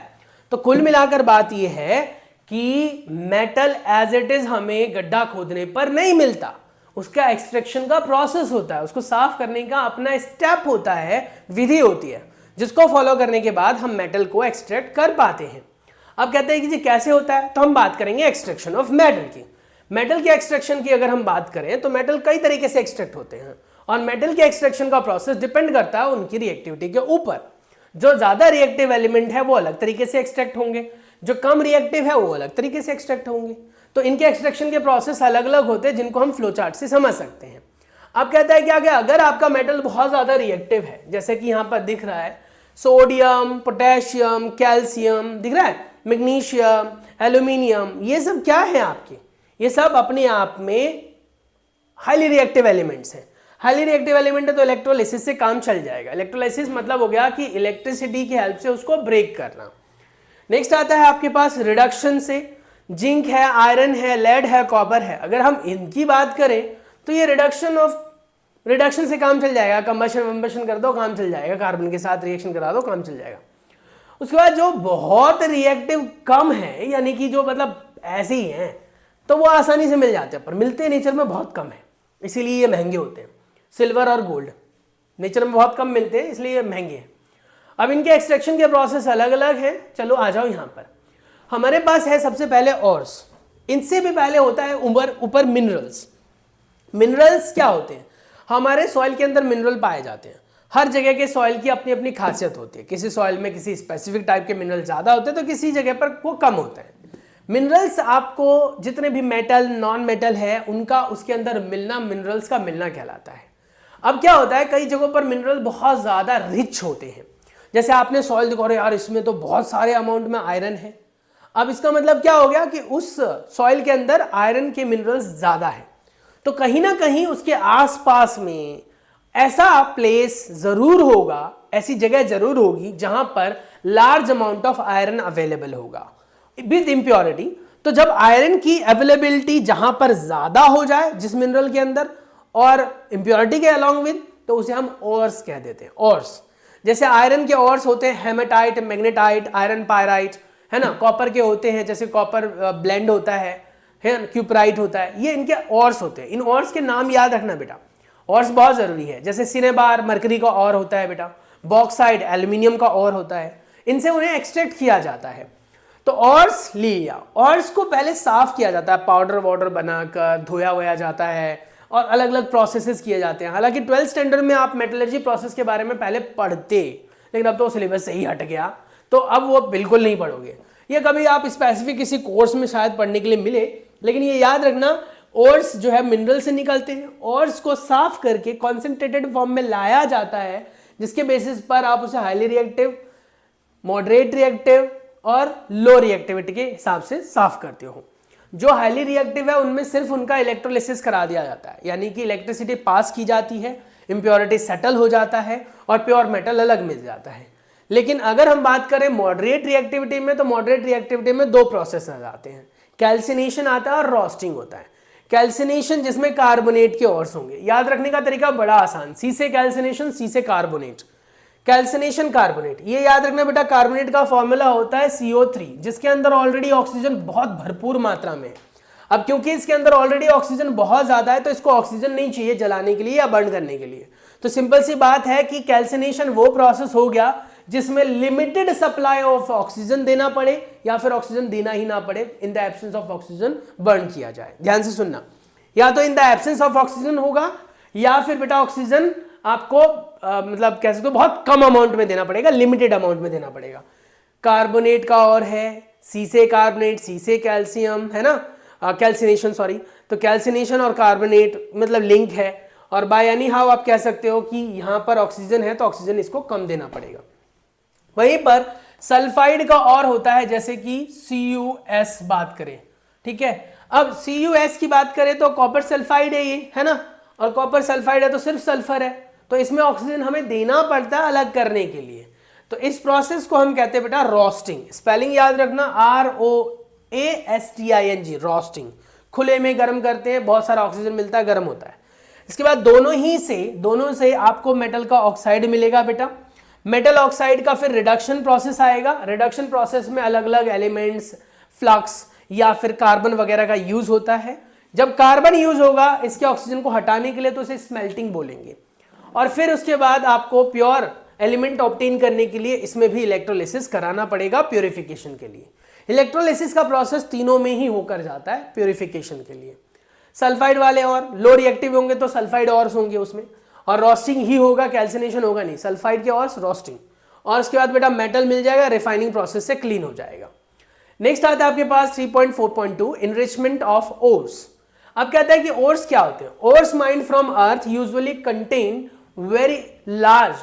Speaker 1: तो कुल मिलाकर बात यह है कि मेटल एज इट इज हमें गड्ढा खोदने पर नहीं मिलता, उसका एक्सट्रैक्शन का प्रोसेस होता है, उसको साफ करने का अपना स्टेप होता है, विधि होती है, जिसको फॉलो करने के बाद हम मेटल को एक्सट्रैक्ट कर पाते हैं। अब कहते हैं कि जी कैसे होता है, तो हम बात करेंगे एक्सट्रैक्शन ऑफ मेटल की। मेटल के एक्सट्रैक्शन की अगर हम बात करें तो मेटल कई तरीके से एक्सट्रैक्ट होते हैं और मेटल के एक्सट्रैक्शन का प्रोसेस डिपेंड करता है उनकी रिएक्टिविटी के ऊपर। जो ज्यादा रिएक्टिव एलिमेंट है वो अलग तरीके से एक्सट्रैक्ट होंगे, जो कम रिएक्टिव है वो अलग तरीके से एक्सट्रैक्ट होंगे। तो इनके एक्सट्रैक्शन के प्रोसेस अलग अलग होते हैं, जिनको हम फ्लो चार्ट से समझ सकते हैं। अब कहता है क्या, अगर आपका मेटल बहुत ज्यादा रिएक्टिव है, जैसे कि यहां पर दिख रहा है सोडियम, पोटेशियम, कैल्शियम दिख रहा है, मैग्नीशियम, एल्यूमिनियम, ये सब क्या है आपके, ये सब अपने आप में हाईली रिएक्टिव एलिमेंट्स हैं। हाईली रिएक्टिव एलिमेंट है तो इलेक्ट्रोलिसिस से काम चल जाएगा। इलेक्ट्रोलिसिस मतलब हो गया कि इलेक्ट्रिसिटी की हेल्प से उसको ब्रेक करना। नेक्स्ट आता है आपके पास रिडक्शन से, जिंक है, आयरन है, लेड है, कॉपर है। अगर हम इनकी बात करें तो ये रिडक्शन से काम चल जाएगा, कंबशन कर दो काम चल जाएगा, कार्बन के साथ रिएक्शन करा दो काम चल जाएगा। उसके बाद जो बहुत रिएक्टिव कम है, यानी कि जो मतलब ऐसे ही हैं, तो वो आसानी से मिल जाते हैं, पर मिलते हैं नेचर में बहुत कम है, इसीलिए ये महंगे होते हैं। सिल्वर और गोल्ड नेचर में बहुत कम मिलते हैं, इसलिए ये महंगे हैं। अब इनके एक्सट्रैक्शन के प्रोसेस अलग अलग हैं। चलो आ जाओ यहाँ पर, हमारे पास है सबसे पहले ऑर्स, इनसे भी पहले होता है ऊपर मिनरल्स। मिनरल्स क्या होते हैं, हमारे सॉइल के अंदर मिनरल पाए जाते हैं। हर जगह के सॉइल की अपनी अपनी खासियत होती है, किसी सॉइल में किसी स्पेसिफिक टाइप के मिनरल ज्यादा होते हैं तो किसी जगह पर वो कम होते हैं। मिनरल्स आपको जितने भी मेटल नॉन मेटल है उनका उसके अंदर मिलना मिनरल्स का मिलना कहलाता है। अब क्या होता है, कई जगहों पर मिनरल बहुत ज्यादा रिच होते हैं, जैसे आपने सॉइल दिखा रहे यार इसमें तो बहुत सारे अमाउंट में आयरन है। अब इसका मतलब क्या हो गया कि उस सॉइल के अंदर आयरन के मिनरल्स ज्यादा है, तो कहीं ना कहीं उसके आसपास में ऐसा प्लेस जरूर होगा, ऐसी जगह जरूर होगी जहां पर large amount of iron available होगा विद इंप्योरिटी। तो जब आयरन की अवेलेबिलिटी जहां पर ज्यादा हो जाए जिस मिनरल के अंदर और इंप्योरिटी के अलॉन्ग विद, तो उसे हम ओर्स कह देते हैं। ओर्स जैसे आयरन के ओर्स होते हैं हेमेटाइट, मैग्नेटाइट, आयरन पायराइट, है ना। कॉपर के होते हैं जैसे कॉपर ब्लेंड होता है, क्यूपराइट होता है, ये इनके ओर्स होते हैं। इन ओर्स के नाम याद रखना बेटा, ओर्स बहुत जरूरी है। जैसे सिनेबार मरकरी का ओर होता है बेटा, बॉक्साइड एल्यूमिनियम का ओर होता है, इनसे उन्हें एक्सट्रैक्ट किया जाता है। तो ओर्स लिया, ओर्स को पहले साफ किया जाता है, पाउडर वाउडर बनाकर धोया हुआ जाता है और अलग अलग प्रोसेसेस किए जाते हैं। हालांकि 12th स्टैंडर्ड में आप मेटलर्जी प्रोसेस के बारे में पहले पढ़ते, लेकिन अब तो सिलेबस से ही हट गया, तो अब वो बिल्कुल नहीं पढ़ोगे। ये कभी आप स्पेसिफिक किसी कोर्स में शायद पढ़ने के लिए मिले, लेकिन ये याद रखना ओर्स जो है मिनरल से निकलते हैं। ओर्स को साफ करके कॉन्सेंट्रेटेड फॉर्म में लाया जाता है, जिसके बेसिस पर आप उसे हाईली रिएक्टिव, मॉडरेट रिएक्टिव और लो रिएक्टिविटी के हिसाब से साफ करते हो। जो हाईली रिएक्टिव है उनमें सिर्फ उनका इलेक्ट्रोलिसिस करा दिया जाता है, यानी कि इलेक्ट्रिसिटी पास की जाती है, इंप्योरिटी सेटल हो जाता है और प्योर मेटल अलग मिल जाता है। लेकिन अगर हम बात करें मॉडरेट रिएक्टिविटी में, तो मॉडरेट रिएक्टिविटी में दो प्रोसेस आ जाते हैं, कैल्सिनेशन आता है और रोस्टिंग होता है। कैल्सिनेशन जिसमें कार्बोनेट के ओर्स होंगे, याद रखने का तरीका बड़ा आसान, सी से कैल्सिनेशन, सी से कार्बोनेट। कैल्सिनेशन कार्बोनेट, ये याद रखना बेटा, कार्बोनेट का फॉर्मूला होता है CO3, जिसके अंदर ऑलरेडी ऑक्सीजन बहुत भरपूर मात्रा में है। अब क्योंकि इसके अंदर ऑलरेडी ऑक्सीजन बहुत ज्यादा है, तो इसको ऑक्सीजन नहीं चाहिए जलाने के लिए या बर्न करने के लिए। तो सिंपल सी बात है कि कैल्सिनेशन वो प्रोसेस हो गया जिसमें लिमिटेड सप्लाई ऑफ ऑक्सीजन देना पड़े या फिर ऑक्सीजन देना ही ना पड़े, in the absence of oxygen burn किया जाए। ध्यान से सुनना, या तो in the absence of oxygen होगा या फिर बेटा ऑक्सीजन आपको मतलब कैसे तो बहुत कम अमाउंट में देना पड़ेगा, लिमिटेड अमाउंट में देना पड़ेगा। कार्बोनेट का और है, सी से कार्बोनेट, सी से कैल्शियम, है ना, कैल्सिनेशन सॉरी। तो कैल्सिनेशन और कार्बोनेट मतलब लिंक है, और बाय एनी हाउ आप कह सकते हो कि यहां पर ऑक्सीजन है तो ऑक्सीजन इसको कम देना पड़ेगा। वहीं पर सल्फाइड का और होता है, जैसे कि CuS बात करें, ठीक है। अब CuS की बात करें तो कॉपर सल्फाइड है ये, है ना, और कॉपर सल्फाइड है तो सिर्फ सल्फर है, तो इसमें ऑक्सीजन हमें देना पड़ता है अलग करने के लिए। तो इस प्रोसेस को हम कहते हैं बेटा रोस्टिंग। स्पेलिंग याद रखना, ROASTING, रोस्टिंग। खुले में गर्म करते हैं, बहुत सारा ऑक्सीजन मिलता है, गर्म होता है। इसके बाद दोनों से आपको मेटल का ऑक्साइड मिलेगा बेटा। मेटल ऑक्साइड का फिर रिडक्शन प्रोसेस आएगा। रिडक्शन प्रोसेस में अलग अलग एलिमेंट्स, फ्लक्स या फिर कार्बन वगैरह का यूज होता है। जब कार्बन यूज होगा इसके ऑक्सीजन को हटाने के लिए तो इसे स्मेल्टिंग बोलेंगे। और फिर उसके बाद आपको प्योर एलिमेंट ऑब्टेन करने के लिए इसमें भी इलेक्ट्रोलिसिस कराना पड़ेगा प्योरिफिकेशन के लिए। इलेक्ट्रोलिसिस का प्रोसेस तीनों में ही होकर जाता है प्योरिफिकेशन के लिए। सल्फाइड वाले और लो रिएक्टिव होंगे तो सल्फाइड और होंगे उसमें, और रोस्टिंग ही होगा, कैल्सिनेशन होगा नहीं। सल्फाइड के और रोस्टिंग, और उसके बाद बेटा मेटल मिल जाएगा, रिफाइनिंग प्रोसेस से क्लीन हो जाएगा। नेक्स्ट आता है आपके पास 3.4.2 इनरिचमेंट ऑफ ओर्स। अब कहता है कि ओर्स क्या होते हैं। Ores mined from earth usually contain very large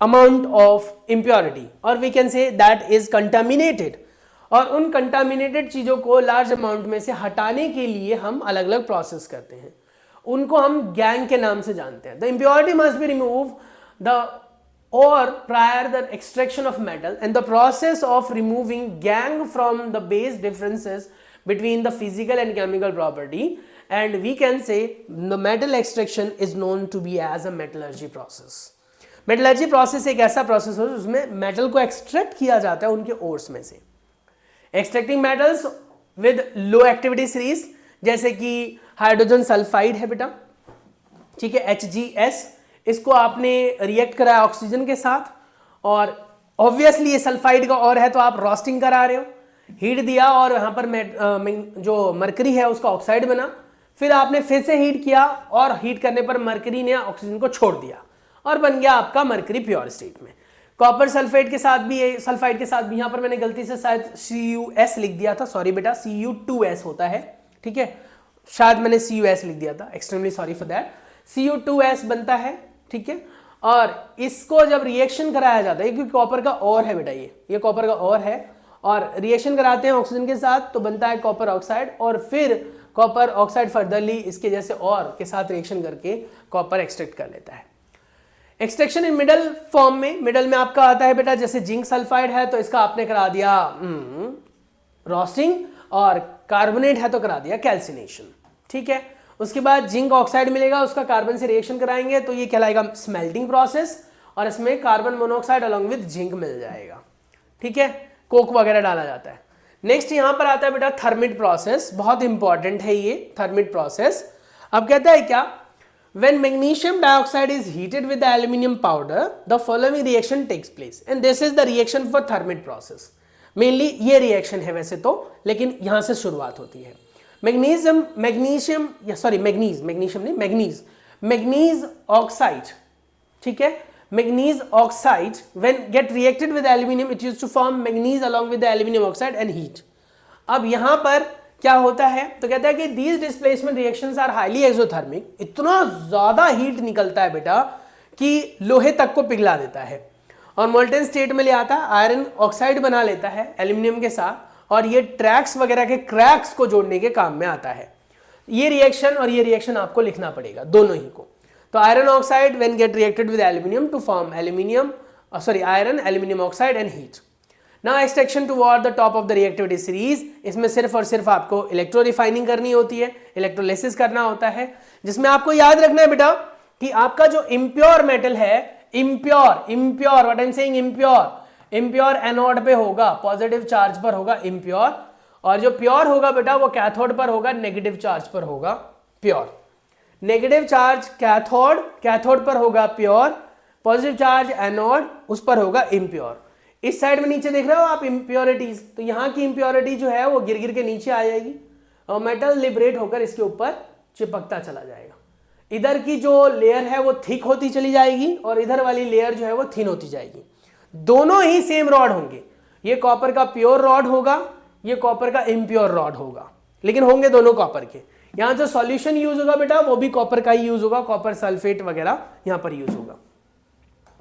Speaker 1: amount of impurity, और we can say that is contaminated. और उन कंटामिनेटेड चीजों को लार्ज अमाउंट में से हटाने के लिए हम अलग अलग प्रोसेस करते हैं, उनको हम गैंग के नाम से जानते हैं। The impurity must be remove the or prior the extraction of metal, and the process of removing gang from the base differences between the physical and chemical property, and we can say the metal extraction is known to be as a metallurgy process. Metallurgy process एक ऐसा process है जिसमें metal को extract किया जाता है उनके ores में से। Extracting metals with low activity series, जैसे कि हाइड्रोजन सल्फाइड है बेटा, ठीक है, HgS, इसको आपने रिएक्ट कराया ऑक्सीजन के साथ, और ऑब्वियसली ये सल्फाइड का और है तो आप रोस्टिंग करा रहे हो, हीट दिया और यहाँ पर जो मरकरी है उसका ऑक्साइड बना, फिर आपने फिर से हीट किया और हीट करने पर मरकरी ने ऑक्सीजन को छोड़ दिया और बन गया आपका मरकरी प्योर स्टेट में। कॉपर सल्फेट के साथ भी, सल्फाइड के साथ भी, यहाँ पर मैंने गलती से शायद CuS लिख दिया था, सॉरी बेटा, Cu2S होता है, ठीक है, शायद मैंने CuS लिख दिया था, extremely sorry for that. Cu2S बनता है, ठीक है, और इसको जब रिएक्शन कराया जाता है, क्योंकि कॉपर का और है बेटा, ये कॉपर का और है, और रिएक्शन कराते हैं ऑक्सीजन के साथ तो बनता है कॉपर ऑक्साइड, और फिर कॉपर ऑक्साइड फर्दरली इसके जैसे और के साथ रिएक्शन करके कॉपर एक्सट्रैक्ट कर लेता है। एक्सट्रैक्शन इन मिडल फॉर्म में, मिडल में आपका आता है बेटा, जैसे जिंक सल्फाइड है तो इसका आपने करा दिया रोस्टिंग, और कार्बोनेट है तो करा दिया कैल्सिनेशन, ठीक है। उसके बाद जिंक ऑक्साइड मिलेगा, उसका कार्बन से रिएक्शन कराएंगे तो ये कहलाएगा स्मेल्टिंग प्रोसेस, और इसमें carbon monoxide along with zinc मिल जाएगा, ठीक है, कोक वगैरह डाला जाता है। नेक्स्ट यहां पर आता है बेटा थर्मिट प्रोसेस, बहुत इंपॉर्टेंट है ये थर्मिट प्रोसेस। अब कहता है क्या, when magnesium dioxide is heated with the aluminium powder, the following reaction takes place, and this is the reaction for thermit process. Mainly ये reaction है वैसे तो, लेकिन यहां से शुरुआत होती है। मैग्नीज ऑक्साइड, ठीक है, manganese oxide when get reacted with aluminium it used to form manganese along with the aluminium oxide and heat. अब यहां पर क्या होता है तो कहता है कि these displacement reactions are highly exothermic, इतना ज्यादा हीट निकलता है बेटा कि लोहे तक को पिघला देता है, और मोल्टेन स्टेट में ले आता है, आयरन ऑक्साइड बना लेता है एल्यूमिनियम के साथ, और ये ट्रैक्स वगैरह के क्रैक्स को जोड़ने के काम में आता है। ये रिएक्शन और ये रिएक्शन आपको लिखना पड़ेगा दोनों ही को। तो iron oxide when get reacted with aluminium to form iron aluminium oxide and heat. Now extraction toward the top of the reactivity series, इसमें सिर्फ और सिर्फ आपको इलेक्ट्रो रिफाइनिंग करनी होती है, इलेक्ट्रोलिसिस करना होता है, जिसमें आपको याद रखना है बेटा कि आपका जो इम्प्योर मेटल है, impure what I am saying, impure anode पे होगा, पॉजिटिव चार्ज पर होगा इम्प्योर, और जो प्योर होगा बेटा वो कैथोड पर होगा, नेगेटिव चार्ज पर होगा प्योर। नेगेटिव चार्ज कैथोड पर होगा प्योर, पॉजिटिव चार्ज एनोड उस पर होगा इम्प्योर। इस साइड में नीचे देख रहे हो आप इम्प्योरिटीज, तो यहाँ की इम्प्योरिटी जो है वो गिर गिर के नीचे आ जाएगी और मेटल लिबरेट होकर इसके ऊपर चिपकता चला जाएगा। इधर की जो लेयर है वो थिक होती चली जाएगी और इधर वाली लेयर जो है वो थिन होती जाएगी। दोनों ही सेम रॉड होंगे, ये कॉपर का प्योर रॉड होगा, ये कॉपर का इम्प्योर रॉड होगा, लेकिन होंगे दोनों कॉपर के। यहाँ जो सॉल्यूशन यूज होगा बेटा वो भी कॉपर का ही यूज होगा, कॉपर सल्फेट वगैरह यहाँ पर यूज होगा।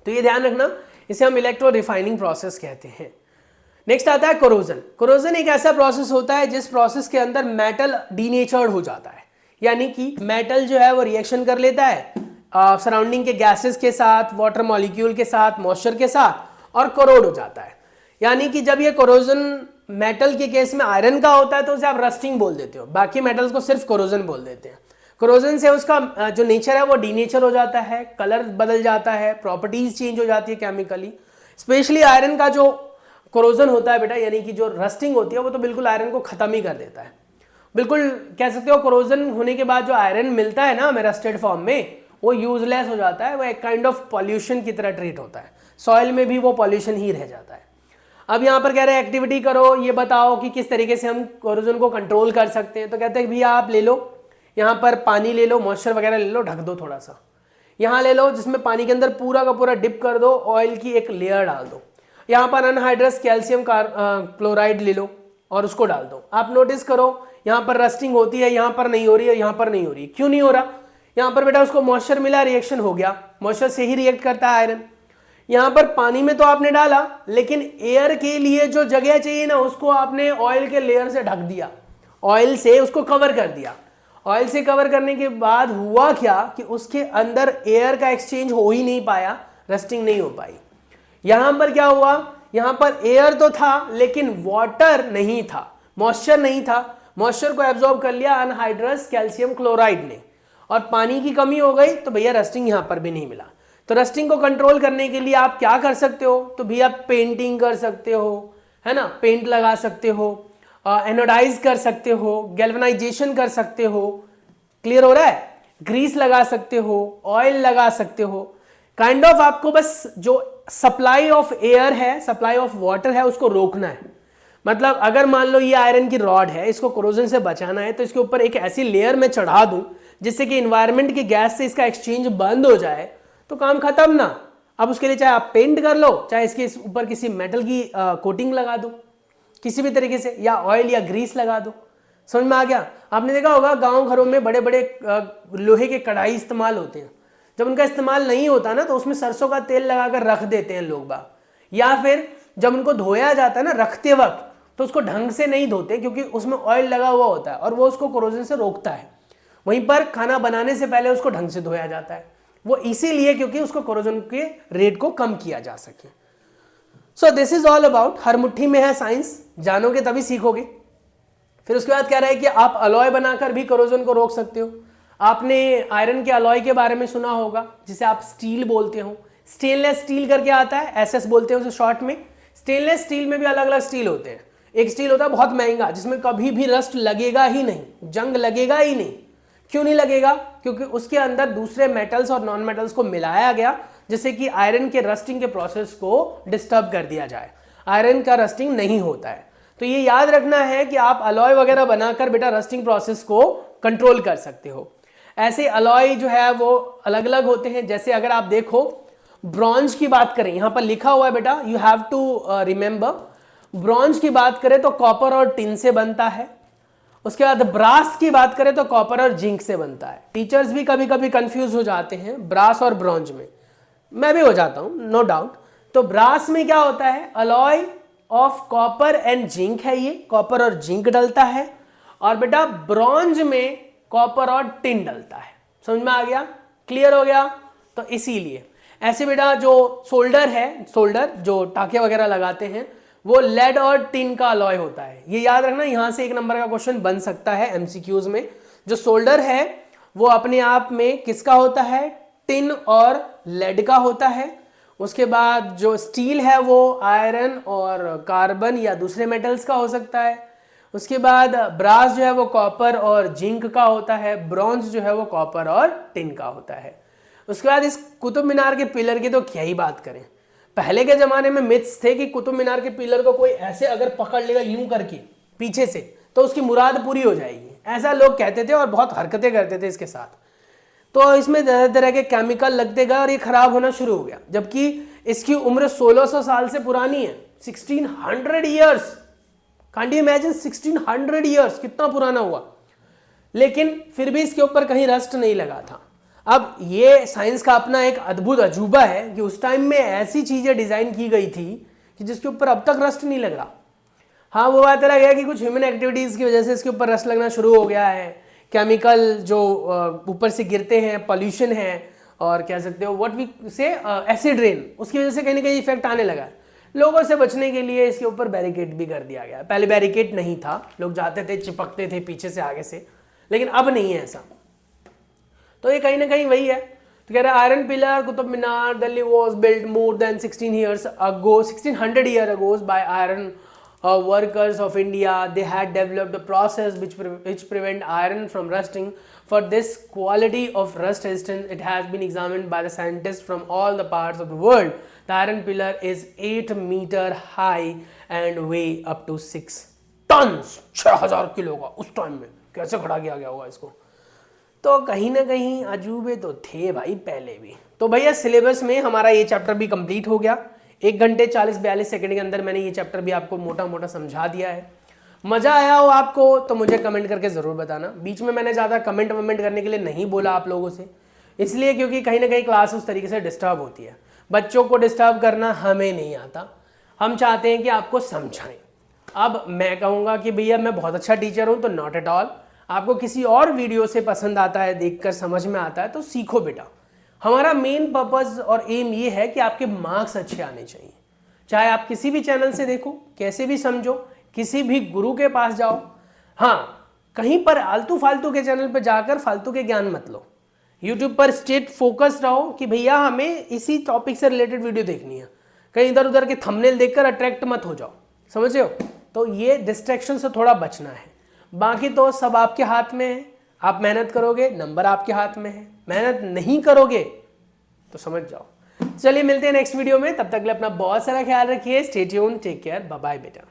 Speaker 1: तो ये ध्यान रखना, इसे हम इलेक्ट्रो रिफाइनिंग प्रोसेस कहते हैं। नेक्स्ट आता है कोरोजन। कोरोजन एक ऐसा प्रोसेस होता है जिस प्रोसेस के अंदर मेटल डीनेचर्ड हो जाता है, यानी कि मेटल जो है वो रिएक्शन कर लेता है सराउंडिंग के गैसेस के साथ, वाटर मॉलिक्यूल के साथ, मॉइस्चर के साथ, और कोरोड हो जाता है। यानी कि जब ये कोरोजन मेटल के केस में आयरन का होता है तो उसे आप रस्टिंग बोल देते हो, बाकी मेटल्स को सिर्फ कोरोजन बोल देते हैं। कोरोजन से उसका जो नेचर है वो डीनेचर हो जाता है, कलर बदल जाता है, प्रॉपर्टीज चेंज हो जाती है केमिकली। स्पेशली आयरन का जो कोरोजन होता है बेटा, यानी कि जो रस्टिंग होती है, वो तो बिल्कुल आयरन को खत्म ही कर देता है। बिल्कुल कह सकते हो कोरोजन होने के बाद जो आयरन मिलता है ना हमें रस्टेड फॉर्म में, वो यूजलेस हो जाता है, वो एक काइंड ऑफ पॉल्यूशन की तरह ट्रीट होता है। सॉइल में भी वो पॉल्यूशन ही रह जाता है। अब यहाँ पर कह रहे हैं एक्टिविटी करो, ये बताओ कि किस तरीके से हम कोरोजन को कंट्रोल कर सकते हैं। तो कहते हैं भैया आप ले लो, यहाँ पर पानी ले लो, मॉइस्चर वगैरह ले लो, ढक दो थोड़ा सा। यहाँ ले लो जिसमें पानी के अंदर पूरा का पूरा डिप कर दो, ऑयल की एक लेयर डाल दो। यहाँ पर अनहाइड्रस कैल्शियम क्लोराइड ले लो और उसको डाल दो। आप नोटिस करो यहाँ पर रस्टिंग होती है, यहाँ पर नहीं हो रही है, यहाँ पर नहीं हो रही। क्यों नहीं हो रहा? यहाँ पर बेटा उसको मॉइस्चर मिला, रिएक्शन हो गया, मॉइस्चर से ही रिएक्ट करता है आयरन। यहाँ पर पानी में तो आपने डाला, लेकिन एयर के लिए जो जगह चाहिए ना उसको आपने ऑयल के लेयर से ढक दिया, ऑयल से उसको कवर कर दिया। ऑयल से कवर करने के बाद हुआ क्या कि उसके अंदर एयर का एक्सचेंज हो ही नहीं पाया, रस्टिंग नहीं हो पाई। यहां पर क्या हुआ, यहां पर एयर तो था लेकिन वाटर नहीं था, मॉइस्चर नहीं था। मॉइस्चर को एब्जॉर्ब कर लिया अनहाइड्रस कैल्शियम क्लोराइड ने, और पानी की कमी हो गई तो भैया रस्टिंग यहां पर भी नहीं मिला। तो रस्टिंग को कंट्रोल करने के लिए आप क्या कर सकते हो? तो भैया पेंटिंग कर सकते हो, है ना, पेंट लगा सकते हो, एनोडाइज कर सकते हो, गैल्वेनाइजेशन कर सकते हो। क्लियर हो रहा है? ग्रीस लगा सकते हो, ऑयल लगा सकते हो। काइंड ऑफ आपको बस जो सप्लाई ऑफ एयर है, सप्लाई ऑफ वाटर है, उसको रोकना है। मतलब अगर मान लो ये आयरन की रॉड है, इसको कोरोजन से बचाना है, तो इसके ऊपर एक ऐसी लेयर में चढ़ा दूं जिससे कि इन्वायरमेंट की गैस से इसका एक्सचेंज बंद हो जाए, तो काम खत्म ना। अब उसके लिए चाहे आप पेंट कर लो, चाहे इसके ऊपर किसी मेटल की कोटिंग लगा दो किसी भी तरीके से, या ऑयल या ग्रीस लगा दो। समझ में आ गया? आपने देखा होगा गांव घरों में बड़े बड़े लोहे के कढ़ाई इस्तेमाल होते हैं। जब उनका इस्तेमाल नहीं होता ना तो उसमें सरसों का तेल लगाकर रख देते हैं लोग बाग, या फिर जब उनको धोया जाता है ना रखते वक्त, तो उसको ढंग से नहीं धोते क्योंकि उसमें ऑयल लगा हुआ होता है और वो उसको कोरोजन से रोकता है। वहीं पर खाना बनाने से पहले उसको ढंग से धोया जाता है, वो इसीलिए क्योंकि उसको कोरोजन के रेट को कम किया जा सके। So this is all about, हर मुट्ठी में है साइंस, जानोगे तभी सीखोगे। फिर उसके बाद कह रहा है कि आप अलॉय बनाकर भी कोरोजन को रोक सकते हो। आपने आयरन के अलॉय के बारे में सुना होगा जिसे आप स्टील बोलते हो, स्टेनलेस स्टील करके आता है, एसएस बोलते हैं उसे शॉर्ट में। स्टेनलेस स्टील में भी अलग अलग स्टील होते हैं। एक स्टील होता है बहुत महंगा जिसमें कभी भी रस्ट लगेगा ही नहीं, जंग लगेगा ही नहीं। क्यों नहीं लगेगा? क्योंकि उसके अंदर दूसरे मेटल्स और नॉन मेटल्स को मिलाया गया जिससे कि आयरन के रस्टिंग के प्रोसेस को डिस्टर्ब कर दिया जाए। आयरन का रस्टिंग नहीं होता है। तो ये याद रखना है कि आप अलॉय वगैरह बनाकर बेटा रस्टिंग प्रोसेस को कंट्रोल कर सकते हो। ऐसे अलॉय जो है वो अलग अलग होते हैं। जैसे अगर आप देखो ब्रॉन्ज की बात करें, यहां पर लिखा हुआ है बेटा, you have to remember. Bronze की बात करें तो कॉपर और टिन से बनता है। उसके बाद ब्रास की बात करें तो कॉपर और जिंक से बनता है। टीचर्स भी कभी कभी कंफ्यूज हो जाते हैं ब्रास और ब्रॉन्ज में, मैं भी हो जाता हूं, नो डाउट। तो ब्रास में क्या होता है, alloy of copper and zinc है, ये कॉपर और जिंक डलता है। और बेटा ब्रॉन्ज में कॉपर और टिन डलता है। समझ में आ गया? क्लियर हो गया? तो इसीलिए ऐसे बेटा जो सोल्डर है, सोल्डर जो टाके वगैरह लगाते हैं, वो लेड और टिन का अलॉय होता है। ये याद रखना, यहां से एक नंबर का क्वेश्चन बन सकता है एमसीक्यूज में। जो सोल्डर है वो अपने आप में किसका होता है, टिन और लेड का होता है। उसके बाद जो स्टील है वो आयरन और कार्बन या दूसरे मेटल्स का हो सकता है। उसके बाद ब्रास जो है वो कॉपर और जिंक का होता है। ब्रॉन्ज जो है वो कॉपर और टिन का होता है। उसके बाद इस कुतुब मीनार के पिलर की तो क्या ही बात करें। पहले के जमाने में मिथ्स थे कि कुतुब मीनार के पिलर को कोई ऐसे अगर पकड़ लेगा यूं करके पीछे से तो उसकी मुराद पूरी हो जाएगी, ऐसा लोग कहते थे और बहुत हरकतें करते थे इसके साथ। तो इसमें तरह तरह के केमिकल लगते गए और ये खराब होना शुरू हो गया, जबकि इसकी उम्र 1600 साल से पुरानी है, 1600 years. Can't you imagine 1600 years कितना पुराना हुआ। लेकिन फिर भी इसके ऊपर कहीं रस्ट नहीं लगा था। अब ये साइंस का अपना एक अद्भुत अजूबा है कि उस टाइम में ऐसी चीजें डिजाइन की गई थी कि जिसके ऊपर अब तक रस्ट नहीं लग रहा। हाँ, वो बात अलग है कि कुछ ह्यूमन एक्टिविटीज की वजह से इसके ऊपर रस्ट लगना शुरू हो गया है, केमिकल जो ऊपर से गिरते हैं, पॉल्यूशन है, और कह सकते हो व्हाट वी से एसिड रेन, उसकी वजह से कहीं ना कहीं इफेक्ट आने लगा। लोगों से बचने के लिए इसके ऊपर बैरिकेड भी कर दिया गया। पहले बैरिकेड नहीं था, लोग जाते थे, चिपकते थे पीछे से आगे से, लेकिन अब नहीं है ऐसा। तो ये कहीं ना कहीं वही है। तो कह रहे iron pillar Qutub Minar Delhi was built more than 1600 years ago by iron workers of India. They had developed a process which prevent iron from rusting. For this quality of rust resistance, it has been examined by the scientists from all the parts of the world. The iron pillar is 8 meter high and weigh up to 6 tons. 6000 kilo का उस time में कैसे खड़ा किया गया होगा इसको। तो कहीं ना कहीं अजूबे तो थे भाई पहले भी। तो भैया सिलेबस में हमारा ये चैप्टर भी कंप्लीट हो गया। 1 घंटे 40-42 सेकंड के अंदर मैंने ये चैप्टर भी आपको मोटा मोटा समझा दिया है। मजा आया हो आपको तो मुझे कमेंट करके जरूर बताना। बीच में मैंने ज़्यादा कमेंट करने के लिए नहीं बोला आप लोगों से, इसलिए क्योंकि कहीं ना कहीं क्लास उस तरीके से डिस्टर्ब होती है। बच्चों को डिस्टर्ब करना हमें नहीं आता, हम चाहते हैं कि आपको समझाएं। अब मैं कहूँगा कि भैया मैं बहुत अच्छा टीचर हूँ तो नॉट एट ऑल। आपको किसी और वीडियो से पसंद आता है, देखकर समझ में आता है तो सीखो बेटा। हमारा मेन पर्पस और एम ये है कि आपके मार्क्स अच्छे आने चाहिए। चाहे आप किसी भी चैनल से देखो, कैसे भी समझो, किसी भी गुरु के पास जाओ, हाँ कहीं पर आलतू फालतू के चैनल पर जाकर फालतू के ज्ञान मत लो। यूट्यूब पर स्ट्रेट फोकस रहो कि भैया हमें इसी टॉपिक से रिलेटेड वीडियो देखनी है। कहीं इधर उधर के थंबनेल देखकर अट्रैक्ट मत हो जाओ, समझ रहे हो। तो ये डिस्ट्रैक्शन से थोड़ा बचना है। बाकी तो सब आपके हाथ में है। आप मेहनत करोगे, नंबर आपके हाथ में है। मेहनत नहीं करोगे तो समझ जाओ। चलिए मिलते हैं नेक्स्ट वीडियो में, तब तक के लिए अपना बहुत सारा ख्याल रखिए। Stay tuned, take care, bye bye बेटा।